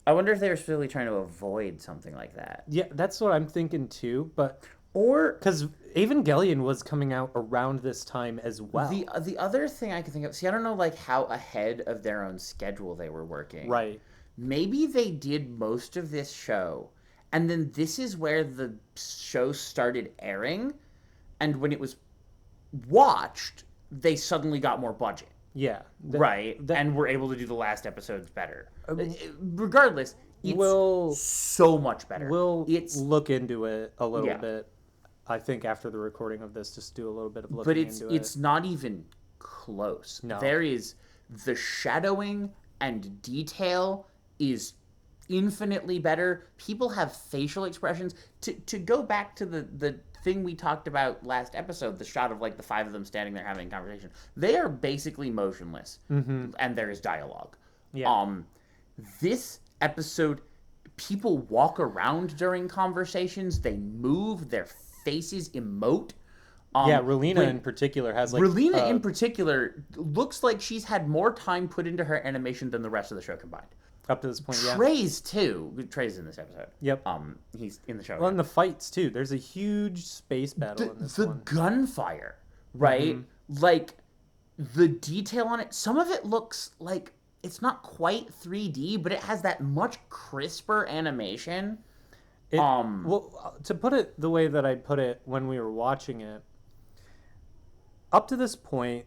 I wonder if they were specifically trying to avoid something like that. Yeah, that's what I'm thinking too. But or because Evangelion was coming out around this time as well. The other thing I can think of, see, I don't know like how ahead of their own schedule they were working. Right. Maybe they did most of this show, and then this is where the show started airing, and when it was watched, they suddenly got more budget. Yeah. And were able to do the last episodes better. Regardless, it's so much better. We'll look into it a little bit. I think after the recording of this, just do a little bit of looking into it. But it's not even close. No. There is the shadowing and detail is infinitely better. People have facial expressions. To go back to the thing we talked about last episode, the shot of like the 5 of them standing there having a conversation, they are basically motionless, and there is dialogue. This episode, people walk around during conversations, they move, their faces emote. Relina in particular has like... Relina in particular looks like she's had more time put into her animation than the rest of the show combined. Up to this point, Treize, too. Treize in this episode. Yep. He's in the show. Well, in the fights, too. There's a huge space battle in this one. The gunfire, right? Like, the detail on it, some of it looks like it's not quite 3D, but it has that much crisper animation. Well, to put it the way that I put it when we were watching it, up to this point,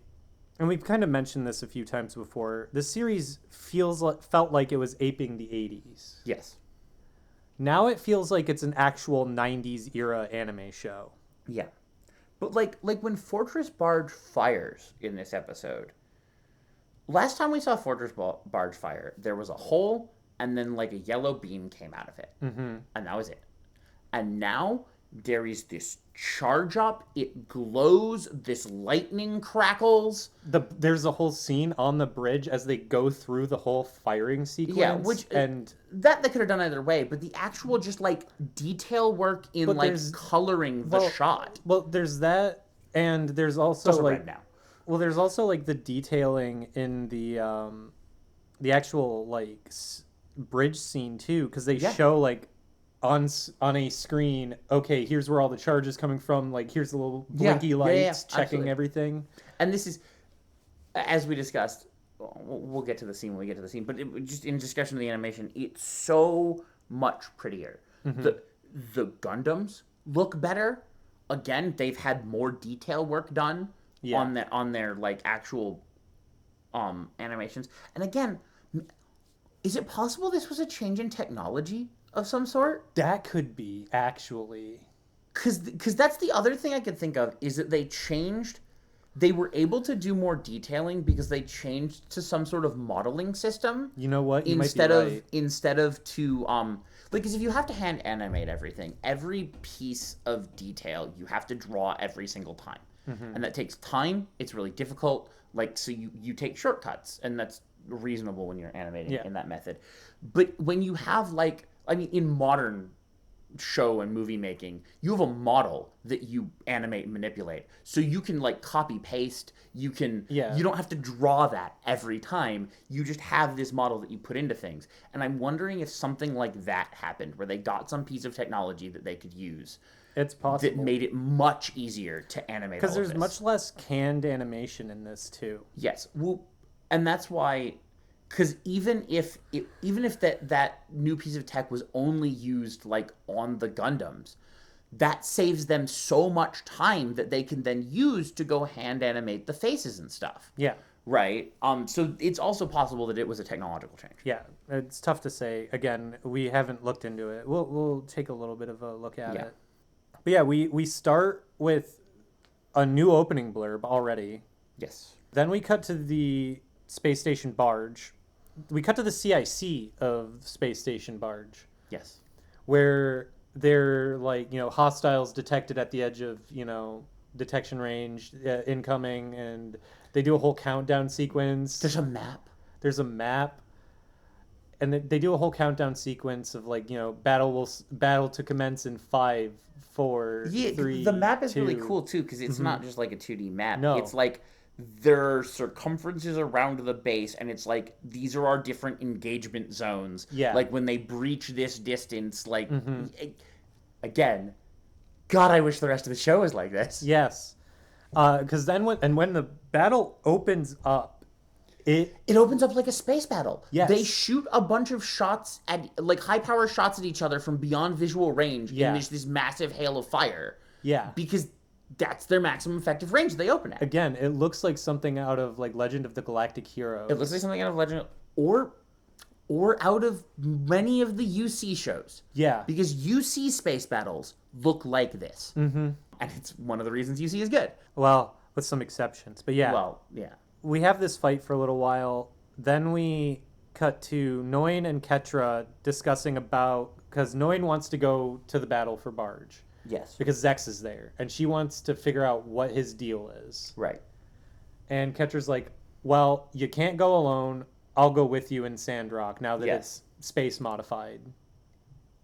and we've kind of mentioned this a few times before, the series felt like it was aping the 80s. Yes. Now it feels like it's an actual 90s era anime show. Yeah. But like when Fortress Barge fires in this episode, last time we saw Fortress Barge fire, there was a hole and then like a yellow beam came out of it. And that was it. And now there is this charge up. It glows. This lightning crackles. There's a whole scene on the bridge as they go through the whole firing sequence. That they could have done either way. But the actual just like detail work in like coloring the shot. Well, there's that, and there's also Those are like red now. Well, there's also like the detailing in the actual like bridge scene too, because they show like on a screen, okay, here's where all the charge is coming from, like here's the little blinky lights checking everything. And this is, as we discussed, we'll get to the scene when we get to the scene, but just in discussion of the animation, it's so much prettier. The Gundams look better. Again, they've had more detail work done on their like actual animations. And again, is it possible this was a change in technology of some sort? That could be, actually. Because that's the other thing I could think of, is that they were able to do more detailing because they changed to some sort of modeling system. You know what? Instead of to like, because if you have to hand animate everything, every piece of detail you have to draw every single time. And that takes time. It's really difficult. Like, so you take shortcuts, and that's reasonable when you're animating in that method. But when you have like, I mean, in modern show and movie making, you have a model that you animate and manipulate. So you can like copy paste. You can, you don't have to draw that every time. You just have this model that you put into things. And I'm wondering if something like that happened, where they got some piece of technology that they could use. It's possible. That made it much easier to animate. Because there's much less canned animation in this too. Yes. Well, and that's why, because even if that new piece of tech was only used like on the Gundams, that saves them so much time that they can then use to go hand animate the faces and stuff. Yeah. Right. So it's also possible that it was a technological change. Yeah. It's tough to say. Again, we haven't looked into it. We'll take a little bit of a look at it. But yeah, we start with a new opening blurb already. Yes. Then we cut to the space station barge. We cut to the CIC of Space Station Barge. Yes. Where they're like, hostiles detected at the edge of, detection range, incoming, and they do a whole countdown sequence. There's a map. And they do a whole countdown sequence of like, battle to commence in 5, 4, 3. The map is 2. really cool too, because it's not just like a 2D map. No. It's like there are circumferences around the base, and it's like, these are our different engagement zones. Yeah. Like, when they breach this distance, like, again, God, I wish the rest of the show was like this. Yes. Because then when the battle opens up, it opens up like a space battle. Yes. They shoot a bunch of shots at, like, high-power shots at each other from beyond visual range in this massive hail of fire. Yeah. Because that's their maximum effective range they open at. Again, it looks like something out of, like, Legend of the Galactic Hero. It looks like something out of Legend, or out of many of the UC shows. Yeah. Because UC space battles look like this. Mm-hmm. And it's one of the reasons UC is good. Well, with some exceptions. But yeah. Well, yeah. We have this fight for a little while. Then we cut to Noin and Ketra discussing about... Because Noin wants to go to the battle for Barge. Yes. Because Zechs is there. And she wants to figure out what his deal is. Right. And Ketra's like, well, you can't go alone. I'll go with you in Sandrock now that it's space modified.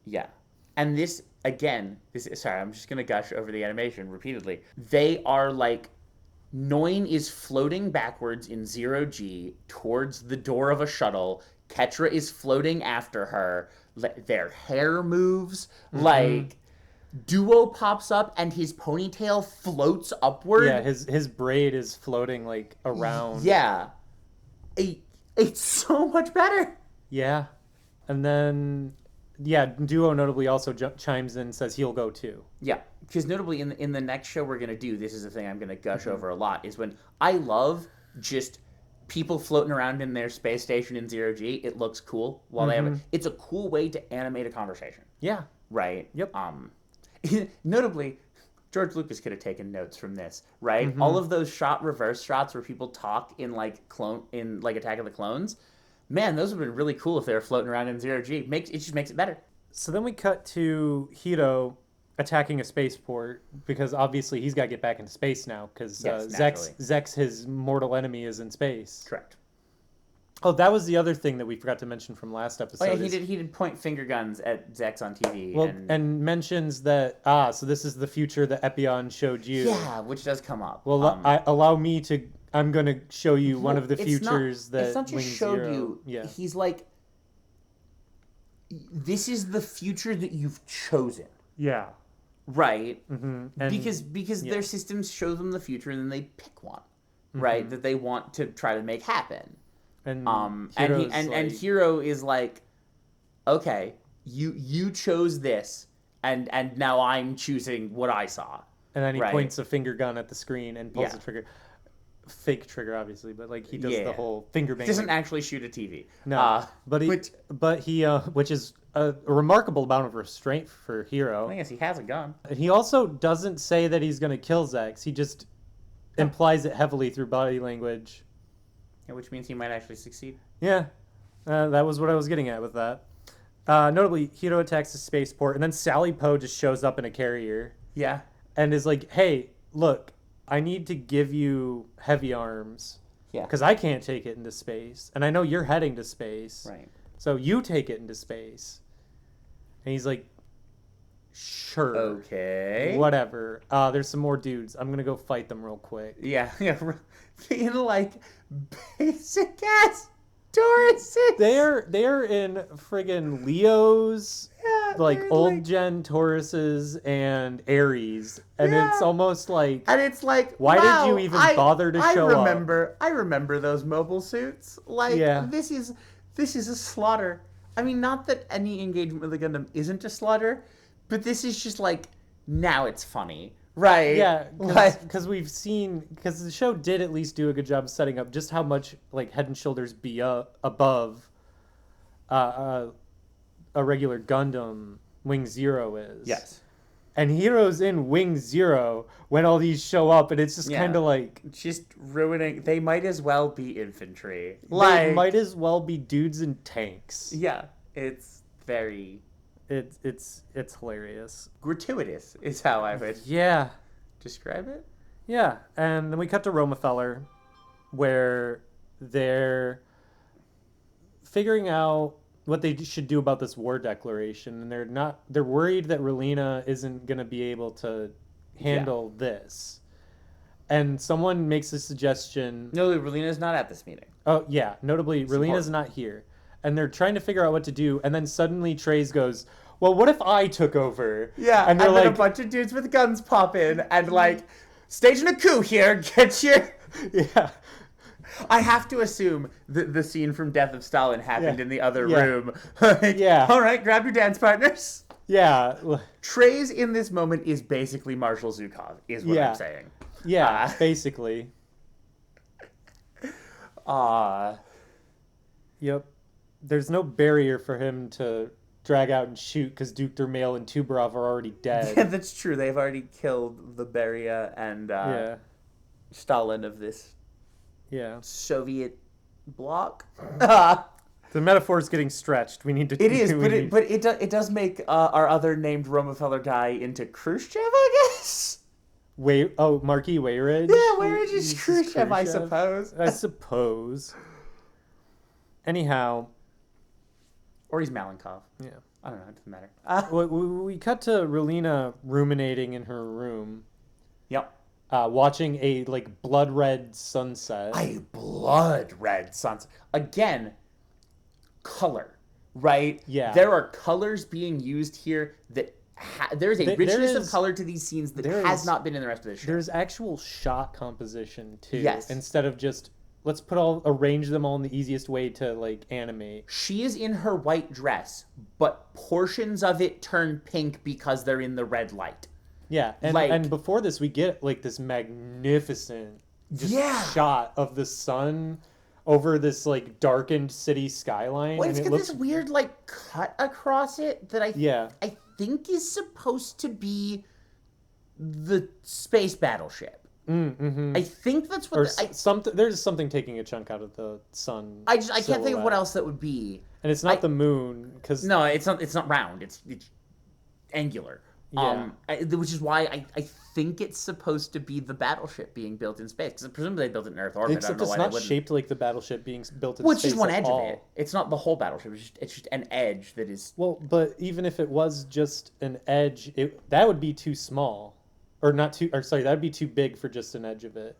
Yeah. And this, again, sorry, I'm just going to gush over the animation repeatedly. They are like, Noin is floating backwards in 0G towards the door of a shuttle. Ketra is floating after her. Their hair moves. Mm-hmm. Like, Duo pops up and his ponytail floats upward. Yeah, his braid is floating, like, around. Yeah. It's so much better. Yeah. And then, yeah, Duo notably also chimes in and says he'll go too. Yeah, because notably in the next show we're going to do, this is the thing I'm going to gush over a lot, is when I love just people floating around in their space station in 0G. It looks cool while they have it. It's a cool way to animate a conversation. Yeah. Right? Yep. Notably, George Lucas could have taken notes from this, right? Mm-hmm. All of those reverse shots where people talk in like Attack of the Clones, man, those would have been really cool if they were floating around in 0G. It just makes it better. So then we cut to Hiro attacking a spaceport because obviously he's got to get back into space now because Zechs, his mortal enemy, is in space. Correct. Oh, that was the other thing that we forgot to mention from last episode. Oh, yeah, he did point finger guns at Zechs on TV. Well, and mentions that, so this is the future that Epion showed you. Yeah, which does come up. Well, I'm going to show you one of the futures that it's not just showed Zero, you. Yeah. He's like, this is the future that you've chosen. Yeah. Right? Mm-hmm. Because their systems show them the future and then they pick one, right, that they want to try to make happen. And Hiro is like, okay, you chose this, and now I'm choosing what I saw. And then he points a finger gun at the screen and pulls the trigger. Fake trigger, obviously, but like he does the whole finger bang. He doesn't actually shoot a TV. No, but he which is a remarkable amount of restraint for Hiro. I guess he has a gun. And he also doesn't say that he's going to kill Zechs. He just implies it heavily through body language. Which means he might actually succeed. Yeah, that was what I was getting at with that. Notably, Hiro attacks the spaceport, and then Sally Poe just shows up in a carrier. Yeah. And is like, hey, look, I need to give you heavy arms. Yeah. Because I can't take it into space. And I know you're heading to space. Right. So you take it into space. And he's like, sure. Okay. Whatever. There's some more dudes. I'm going to go fight them real quick. Yeah. In like basic ass Tauruses. They're in friggin' Leos, like old gen Tauruses and Aries, and it's almost like. And it's like, why did you even bother to show up? I remember those mobile suits. Like, this is a slaughter. I mean, not that any engagement with the Gundam isn't a slaughter, but this is just like, now it's funny. Right. Yeah, because because the show did at least do a good job setting up just how much like Head and Shoulders above a regular Gundam Wing Zero is. Yes. And Hiro's in Wing Zero when all these show up, and it's just kind of like just ruining. They might as well be infantry. They might as well be dudes in tanks. Yeah, it's very. It's hilarious. Gratuitous is how I would describe it. Yeah, and then we cut to Romefeller, where they're figuring out what they should do about this war declaration, and they're worried that Relina isn't going to be able to handle this. and someone makes a suggestion. No, Relina's not at this meeting. Oh, yeah. Notably, Relina's not here. And they're trying to figure out what to do. And then suddenly Treize goes, well, what if I took over? Yeah, and then a bunch of dudes with guns pop in and, like, staging a coup here. Get your... Yeah. I have to assume that the scene from Death of Stalin happened in the other room. Yeah. All right, grab your dance partners. Yeah. Treize in this moment is basically Marshal Zhukov, is what I'm saying. Yeah, basically. Yep. There's no barrier for him to drag out and shoot because Duke Dermail and Tubarov are already dead. Yeah, that's true. They've already killed the Beria and Stalin of this Soviet bloc. The metaphor is getting stretched. We need to. It is, but it does make our other named Romefeller guy into Khrushchev, I guess. Marquis Weyridge? Yeah, Weyridge is Khrushchev, I suppose. I suppose. Anyhow. Or he's Malenkov. Yeah. I don't know, it doesn't matter. We cut to Relina ruminating in her room. Yep. Watching a, like, blood red sunset. A blood red sunset. Again, color, right? Yeah. There are colors being used here that... there's a richness of color to these scenes that has not been in the rest of the show. There's actual shot composition, too. Yes. Instead of just, let's arrange them all in the easiest way to, like, animate. She is in her white dress, but portions of it turn pink because they're in the red light. Yeah, and before this, we get, like, this magnificent shot of the sun over this, like, darkened city skyline. Well, it's got this weird, like, cut across it that I think is supposed to be the space battleship. Mm-hmm. I think that's what... there's something taking a chunk out of the sun. I can't think of what else that would be. And it's not the moon, because... No, it's not round. It's angular. Yeah. Which is why I think it's supposed to be the battleship being built in space, because presumably they built it in Earth orbit. Except it's not shaped like the battleship being built in space. It's just one edge of it. It's not the whole battleship. It's just an edge that is. Well, but even if it was just an edge, that would be too small, or not too. Or sorry, that would be too big for just an edge of it.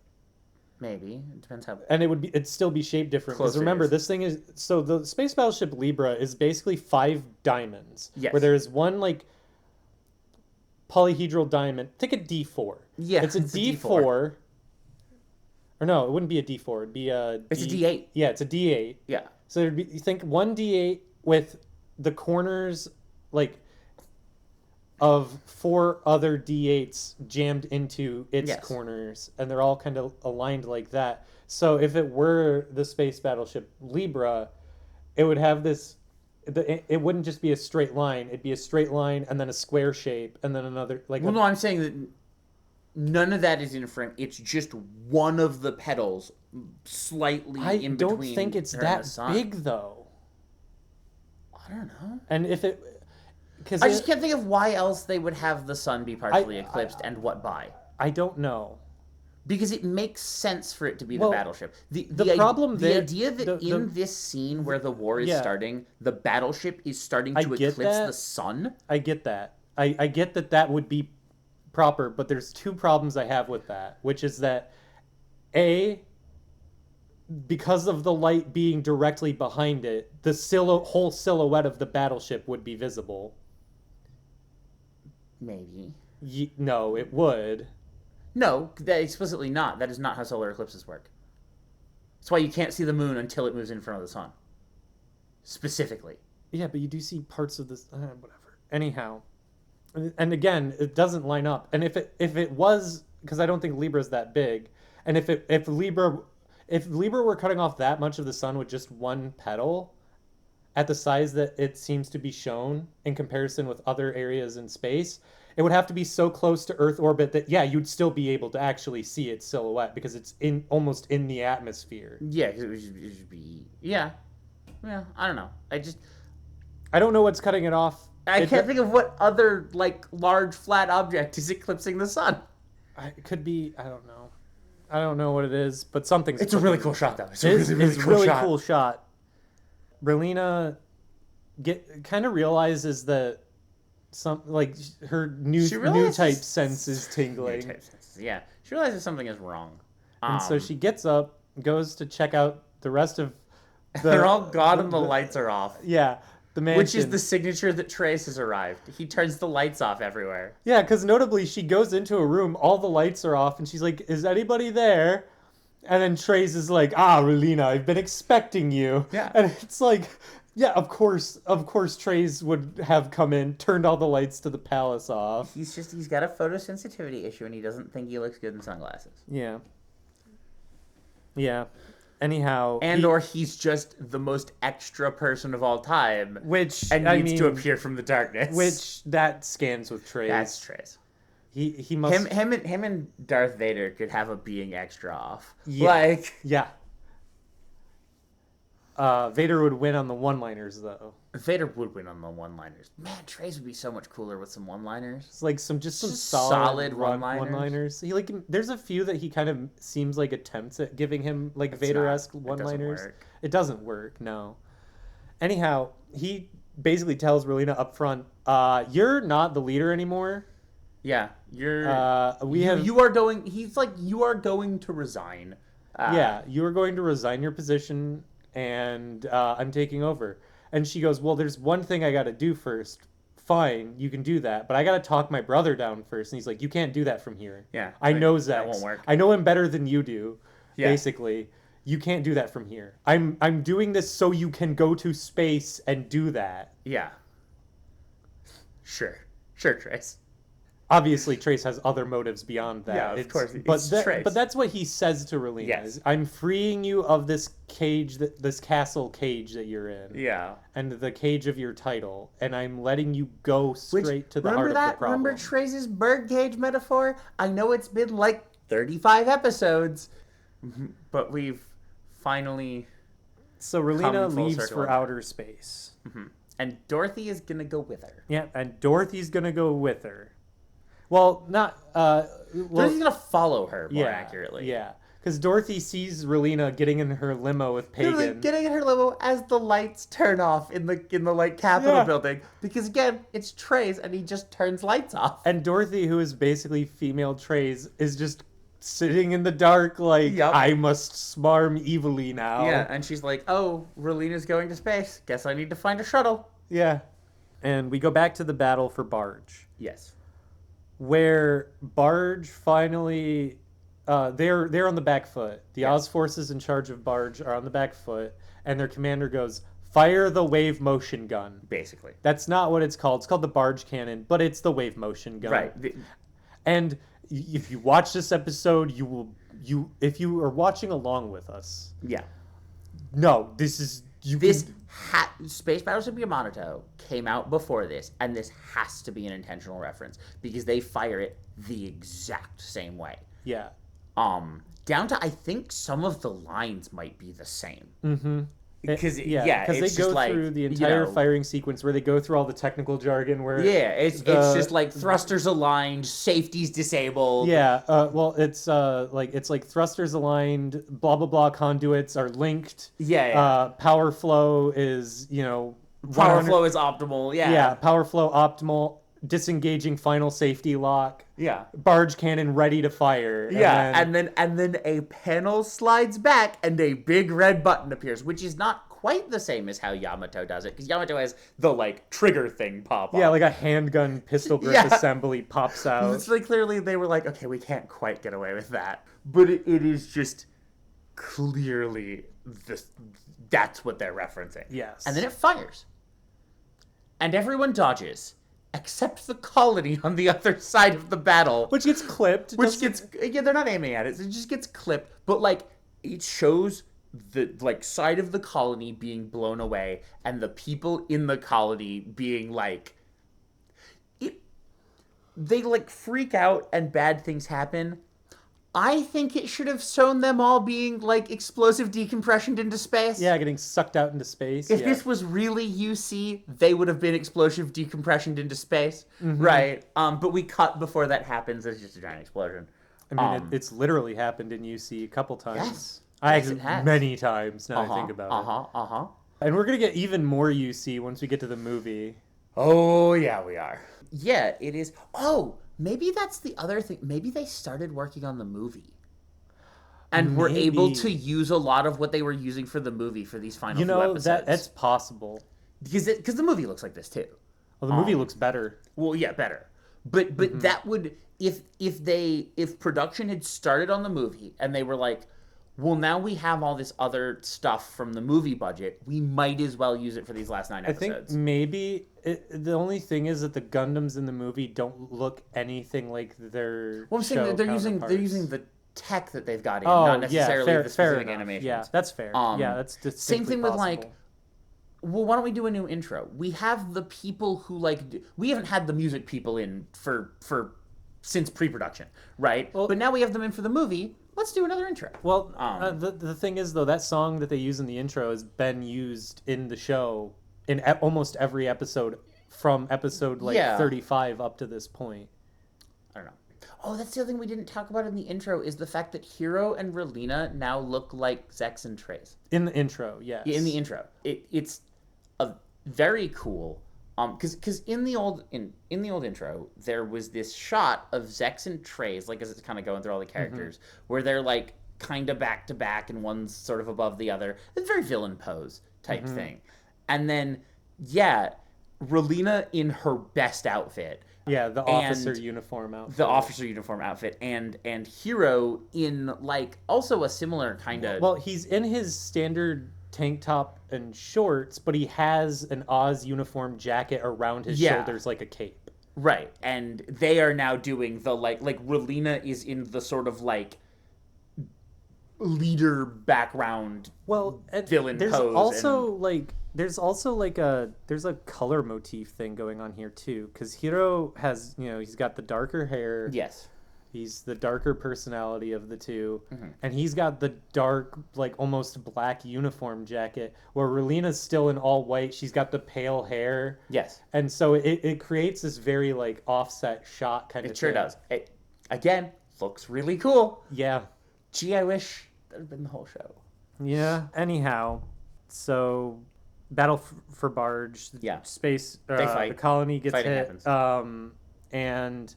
Maybe it depends how. And it'd still be shaped different. Because remember, this thing is the space battleship Libra is basically 5 diamonds. Yes. Where there is one like polyhedral diamond. Take a D4. Yeah, it's a D4. Or no, it wouldn't be a D4. It'd be a. It's a D8. Yeah, it's a D8. Yeah. So you think one D8 with the corners like of 4 other D8s jammed into its corners, and they're all kind of aligned like that. So if it were the space battleship Libra, it would have this. It wouldn't just be a straight line. It'd be a straight line and then a square shape and then another like. Well, no, I'm saying that none of that is in frame. It's just one of the petals slightly in between. I don't think it's that big though. I don't know. And if it. I just can't think of why else they would have the sun be partially eclipsed and what by. I don't know. Because it makes sense for it to be the battleship. The idea that in this scene where the war is starting, the battleship is starting to eclipse the sun. I get that. I get that would be proper, but there's 2 problems I have with that, which is that because of the light being directly behind it, the whole silhouette of the battleship would be visible. Maybe. No, it would. No, that explicitly not. That is not how solar eclipses work. That's why you can't see the moon until it moves in front of the sun. Specifically. Yeah, but you do see parts of this. Whatever. Anyhow, and again, it doesn't line up. And if it was, because I don't think Libra's that big, and if Libra were cutting off that much of the sun with just one petal, at the size that it seems to be shown in comparison with other areas in space, it would have to be so close to Earth orbit that you'd still be able to actually see its silhouette because it's almost in the atmosphere. Yeah, because it should be. Yeah, I don't know. I don't know what's cutting it off. I can't think of what other like large flat object is eclipsing the sun. It could be. I don't know. I don't know what it is, but something's. It's a really cool shot, though. It's a really cool shot. Relina kind of realizes that her new type sense is tingling. Yeah, she realizes something is wrong. And so she gets up, goes to check out the rest of they're all gone and the lights are off. Yeah, the mansion. Which is the signature that Treize has arrived. He turns the lights off everywhere. Yeah, because notably, she goes into a room, all the lights are off, and she's like, is anybody there? And then Treize is like, Relina, I've been expecting you. Yeah. And it's like, yeah, of course Treize would have come in, turned all the lights to the palace off. He's got a photosensitivity issue, and he doesn't think he looks good in sunglasses. Yeah. Yeah. Anyhow, or he's just the most extra person of all time, which needs to appear from the darkness. Which that scans with Treize. That's Treize. He must him and Darth Vader could have a being extra off. Yeah. Vader would win on the one-liners though. Vader would win on the one-liners. Man, Treize would be so much cooler with some one-liners. It's like some solid one-liners. He there's a few that he kind of seems like attempts at giving him like Vader-esque one-liners. It doesn't work, no. Anyhow, he basically tells Relina up front, you're not the leader anymore. Yeah, you are going. He's like, you are going to resign. You are going to resign your position, and I'm taking over. And she goes, well, there's one thing I got to do first. Fine, you can do that, but I got to talk my brother down first. And he's like, you can't do that from here. Yeah, I know Zechs. That won't work. I know him better than you do. Yeah. Basically, you can't do that from here. I'm doing this so you can go to space and do that. Yeah. Sure, Treize. Obviously, Treize has other motives beyond that. Yeah, of course. But that's what he says to Relina. Yes. I'm freeing you of this cage, this castle cage that you're in. Yeah. And the cage of your title. And I'm letting you go straight to the heart of the problem. Remember Treize's birdcage metaphor? I know it's been like 35 episodes, but we've finally... So Relina leaves for outer space. Mm-hmm. And Dorothy is going to go with her. Yeah, and Dorothy's going to go with her. Well, not... Dorothy's going to follow her, more accurately. Yeah, because Dorothy sees Relina getting in her limo with Pagan. Getting in her limo as the lights turn off in the Capitol building. Because, again, it's Treize, and he just turns lights off. And Dorothy, who is basically female Treize, is just sitting in the dark like, I must smarm evilly now. Yeah, and she's like, oh, Relina's going to space. Guess I need to find a shuttle. Yeah. And we go back to the battle for Barge. Yes. Where Barge finally, they're on the back foot. The Oz forces in charge of Barge are on the back foot, and their commander goes, fire the wave motion gun. Basically. That's not what it's called. It's called the Barge Cannon, but it's the wave motion gun. Right. And if you watch this episode, if you are watching along with us. Yeah. No, this is... Space Battleship Yamato came out before this, and this has to be an intentional reference because they fire it the exact same way. Yeah. Down to, I think some of the lines might be the same. Mm-hmm. Because they go through the entire firing sequence where they go through all the technical jargon where it's just like thrusters aligned, safety's disabled. Yeah, it's like thrusters aligned, blah blah blah, conduits are linked. Power flow is power flow is optimal. Yeah, power flow optimal. Disengaging final safety lock. Yeah. Barge cannon ready to fire. And then a panel slides back and a big red button appears, which is not quite the same as how Yamato does it, because Yamato has the trigger thing pop up. Yeah, like a handgun pistol grip assembly pops out. It's like clearly they were like, okay, we can't quite get away with that. But it is just clearly that's what they're referencing. Yes. And then it fires. And everyone dodges. Except the colony on the other side of the battle. Which gets clipped. They're not aiming at it. It just gets clipped. But, it shows the, side of the colony being blown away and the people in the colony being, they, freak out and bad things happen. I think it should have shown them all being, explosive decompressioned into space. Yeah, getting sucked out into space. If this was really UC, they would have been explosive decompressioned into space. Mm-hmm. Right. But we cut before that happens. It's just a giant explosion. I mean, it's literally happened in UC a couple times. Yes. It has. Many times now I think about it. And we're going to get even more UC once we get to the movie. Oh, yeah, we are. Yeah, it is. Oh, Maybe that's the other thing. Maybe they started working on the movie. And were able to use a lot of what they were using for the movie for these final few episodes. That's possible. Because the movie looks like this too. Well, the movie looks better. Well, yeah, better. But that would if production had started on the movie and they were like, well, now we have all this other stuff from the movie budget, we might as well use it for these last 9 episodes. I think maybe the only thing is that the Gundams in the movie don't look anything like their. Well, I'm saying they're using the tech that they've got in, not necessarily the specific animations. Yeah, that's fair. That's same thing possible. with like. Well, why don't we do a new intro? We have the people who we haven't had the music people in for since pre-production, right? Well, but now we have them in for the movie. Let's do another intro. Well, the thing is though, that song that they use in the intro has been used in the show in almost every episode from episode 35 up to this point. I don't know. Oh, that's the other thing we didn't talk about in the intro is the fact that Hiro and Relina now look like Zechs and Treize. In the intro, yes. Yeah, in the intro. It's a very cool because in the old intro there was this shot of Zechs and Treize, like as it's kind of going through all the characters, where they're like kind of back to back and one's sort of above the other. It's very villain pose type thing. And then Relina in her best outfit. Yeah, the officer uniform outfit. The officer uniform outfit and Hiro in like also a similar kind of. Well, he's in his standard tank top and shorts, but he has an Oz uniform jacket around his shoulders like a cape. Right, and they are now doing the like Relina is in the sort of like leader background. Well, villain there's pose. There's a color motif thing going on here too, because Hiro has he's got the darker hair. Yes. He's the darker personality of the two, and he's got the dark, like almost black uniform jacket, where Relina's still in all white. She's got the pale hair. Yes. And so it creates this very like offset shot kind of thing. It sure does. It, again, looks really cool. Yeah. Gee, I wish that had been the whole show. Yeah. Anyhow, so battle for Barge. Yeah. Space. They fight. The colony gets Fighting hit. happens. And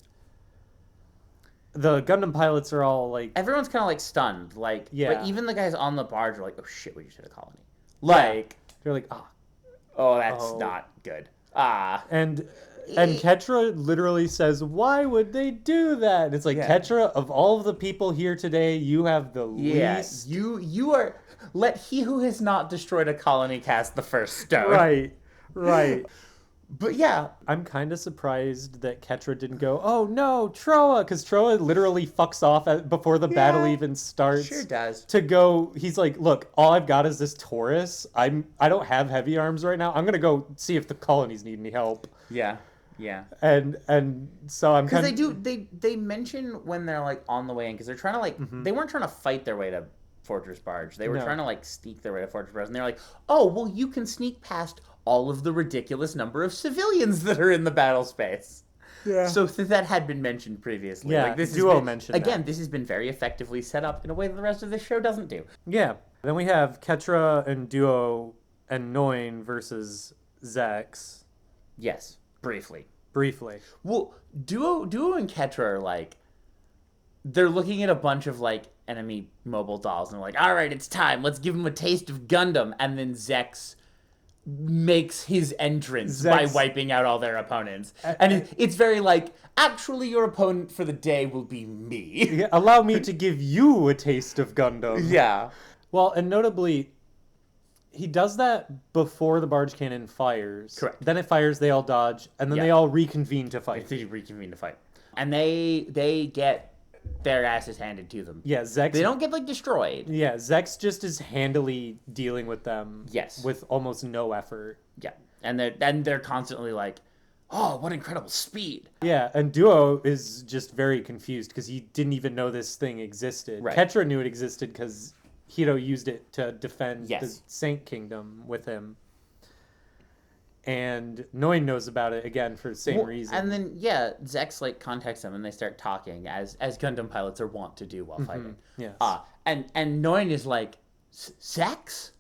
the Gundam pilots are all like... Everyone's kind of like stunned. Like, yeah. But even the guys on the barge are like, oh shit, we just hit a colony. Like... They're like, oh, that's not good. And Ketra literally says, why would they do that? And it's like, Ketra, of all of the people here today, you have the least... You are... Let he who has not destroyed a colony cast the first stone. Right. But yeah. I'm kind of surprised that Ketra didn't go, oh no, Troa, because Troa literally fucks off before the battle even starts. Sure does. To go, he's like, look, all I've got is this Taurus. I don't have heavy arms right now. I'm going to go see if the colonies need any help. Yeah. And so I'm kind of... Because they mention when they're like on the way in, because they're trying to like, they weren't trying to fight their way to Fortress Barge. They were trying to like sneak their way to Fortress Barge. And they're like, oh, well, you can sneak past all of the ridiculous number of civilians that are in the battle space. Yeah. So that had been mentioned previously. Yeah, like, this Duo mentioned again, that. This has been very effectively set up in a way that the rest of this show doesn't do. Yeah. Then we have Ketra and Duo and Noin versus Zechs. Yes. Briefly. Well, Duo and Ketra are like... They're looking at a bunch of like enemy mobile dolls and they're like, all right, it's time. Let's give them a taste of Gundam. And then Zechs makes his entrance by wiping out all their opponents. And it's very like, actually your opponent for the day will be me. Yeah, allow me to give you a taste of Gundam. Yeah. Well, and notably, he does that before the barge cannon fires. Correct. Then it fires, they all dodge, and then they all reconvene to fight. And they get their asses handed to them. Yeah, Zechs... They don't get, like, destroyed. Yeah, Zechs just is handily dealing with them. Yes. With almost no effort. Yeah. And they're constantly like, oh, what incredible speed. Yeah, and Duo is just very confused because he didn't even know this thing existed. Right. Ketra knew it existed because Hiro used it to defend the Saint Kingdom with him. And Noin knows about it again for the same reason. And then Zechs like contacts them and they start talking as Gundam pilots are wont to do while fighting. Yes. And Noin is like, Zechs?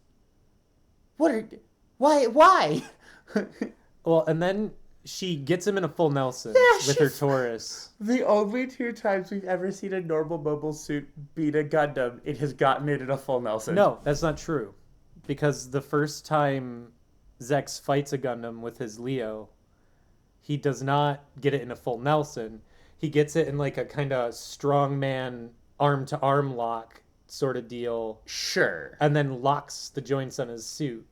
Why? Well, and then she gets him in a full Nelson with her Taurus. The only 2 times we've ever seen a normal mobile suit beat a Gundam, it has gotten it in a full Nelson. No, that's not true. Because the first time Zechs fights a Gundam with his Leo, he does not get it in a full Nelson. He gets it in like a kind of strongman arm-to-arm lock sort of deal. Sure. And then locks the joints on his suit.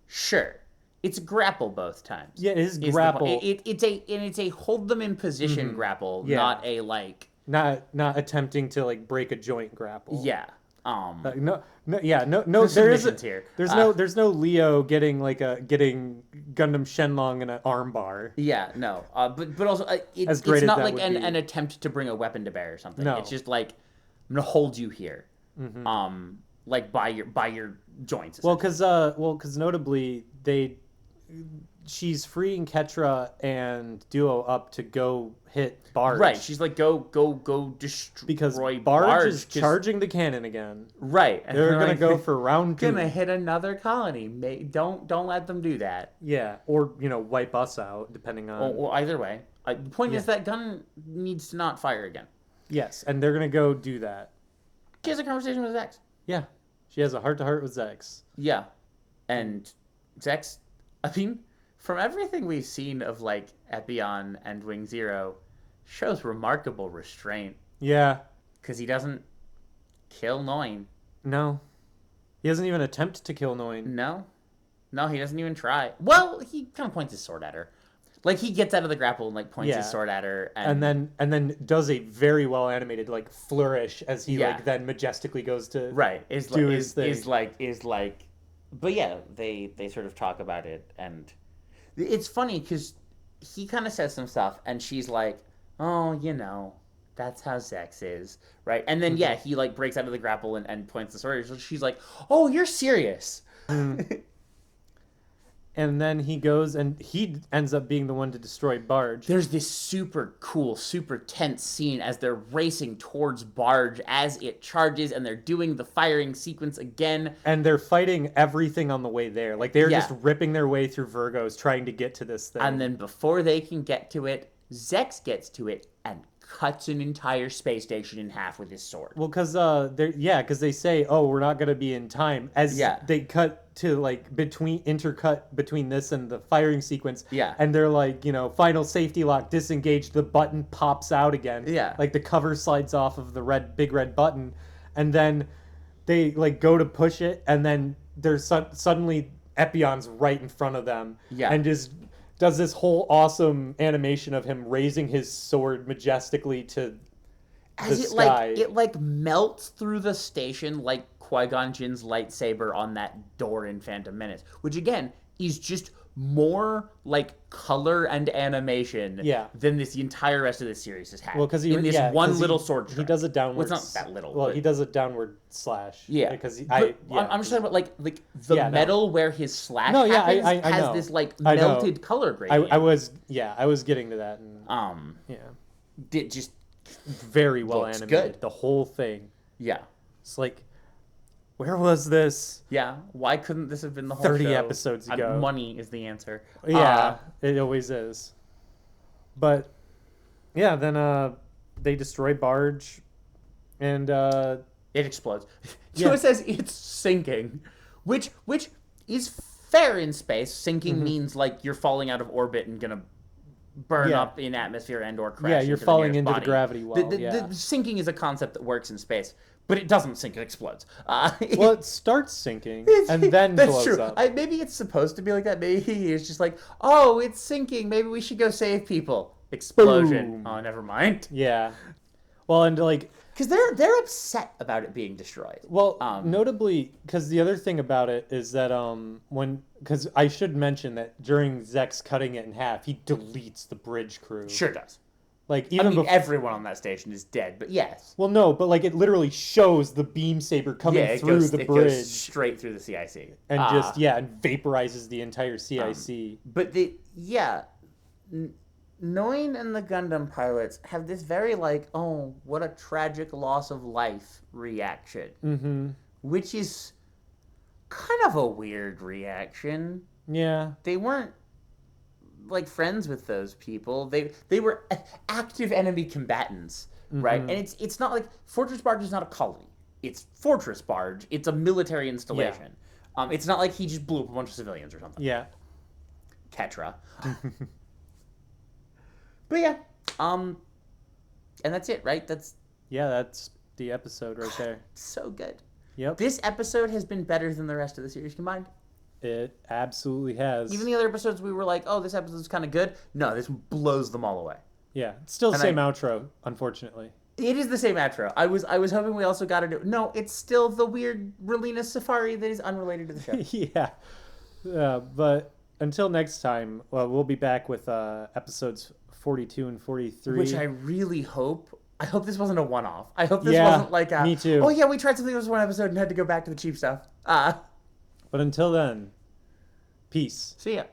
Sure. It's grapple both times. Yeah, it is grapple. It's a hold them in position grapple, not a like not attempting to like break a joint grapple. Yeah. No. There's no Leo getting Gundam Shenlong in an arm bar. Yeah, no. But also it's not like an attempt to bring a weapon to bear or something. No. It's just like I'm gonna hold you here. Like by your joints. Well, because notably she's freeing Ketra and Duo up to go hit Barge. Right. She's like go destroy because Barge is charging the cannon again. Right. And they're gonna go for round 2. Gonna hit another colony. Don't let them do that. Yeah, or wipe us out depending on. Well, either way. The point is that gun needs to not fire again. Yes, and they're gonna go do that. She has a conversation with Zechs. Yeah, she has a heart-to-heart with Zechs. Yeah, and Zechs. I mean, from everything we've seen of like Epion and Wing Zero, shows remarkable restraint. Yeah, because he doesn't kill Noin. No, he doesn't even attempt to kill Noin. No, he doesn't even try. Well, he kind of points his sword at her. Like he gets out of the grapple and like points his sword at her, and then does a very well animated like flourish as he like then majestically goes to his thing. Is like, but yeah, they sort of talk about it, and it's funny because he kind of says some stuff, and she's like, oh, that's how Zechs is, right? And then he like breaks out of the grapple and points the sword. She's like, oh, you're serious. And then he goes and he ends up being the one to destroy Barge. There's this super cool, super tense scene as they're racing towards Barge as it charges, and they're doing the firing sequence again. And they're fighting everything on the way there. Like they're just ripping their way through Virgos trying to get to this thing. And then before they can get to it, Zechs gets to it and cuts an entire space station in half with his sword. Well, because they say, oh, we're not going to be in time. As they cut to like intercut between this and the firing sequence. Yeah. And they're like, final safety lock, disengage, the button pops out again. Yeah. Like the cover slides off of the big red button. And then they like go to push it. And then there's suddenly Epion's right in front of them. Yeah. And just does this whole awesome animation of him raising his sword majestically to the sky. It like melts through the station like Qui-Gon Jinn's lightsaber on that door in Phantom Menace, which again is just more like color and animation than this entire rest of the series has had. Well, because one little sword strike. He does a downward. Well, it's not that little. Well, he does a downward slash. Yeah, because I'm just talking about like the metal where his slash happens I has know. This like melted color gradient. I was getting to that. And, it just very well animated. Good. The whole thing. Yeah, it's like. Where was this? Yeah, why couldn't this have been the whole 30 show? episodes ago. Money is the answer. Yeah, it always is. But, yeah, then they destroy Barge, and it explodes. It says it's sinking, which is fair in space. Sinking means like you're falling out of orbit and gonna burn up in atmosphere and or crash. Yeah, you're falling into the gravity well. The sinking is a concept that works in space. But it doesn't sink; it explodes. Well, it starts sinking and then blows up. Maybe it's supposed to be like that. Maybe it's just like, oh, it's sinking. Maybe we should go save people. Explosion. Boom. Oh, never mind. Yeah. Well, and like, because they're upset about it being destroyed. Well, notably, because the other thing about it is that because I should mention that during Zechs cutting it in half, he deletes the bridge crew. Sure does. Like even everyone on that station is dead, but yes. Well, no, but like it literally shows the beam saber coming through the bridge, goes straight through the CIC, and and vaporizes the entire CIC. But Noin and the Gundam pilots have this very like, oh, what a tragic loss of life reaction, which is kind of a weird reaction. Yeah, they weren't like friends with those people. They were active enemy combatants, right? And it's not like Fortress Barge is not a colony. It's Fortress Barge. It's a military installation. Yeah. It's not like he just blew up a bunch of civilians or something. Yeah. Ketra. But yeah, and that's it, right? That's the episode right there. So good. Yep. This episode has been better than the rest of the series combined. It absolutely has. Even the other episodes we were like, oh, this episode's kind of good. No, this blows them all away. Yeah, it's still the same outro, unfortunately. It is the same outro. I was hoping we also got to do... No, it's still the weird Relina Safari that is unrelated to the show. Yeah. But until next time, we'll be back with episodes 42 and 43. Which I really hope... I hope this wasn't a one-off. I hope this wasn't like a... Me too. Oh, yeah, we tried something that was one episode and had to go back to the cheap stuff. But until then, peace. See ya.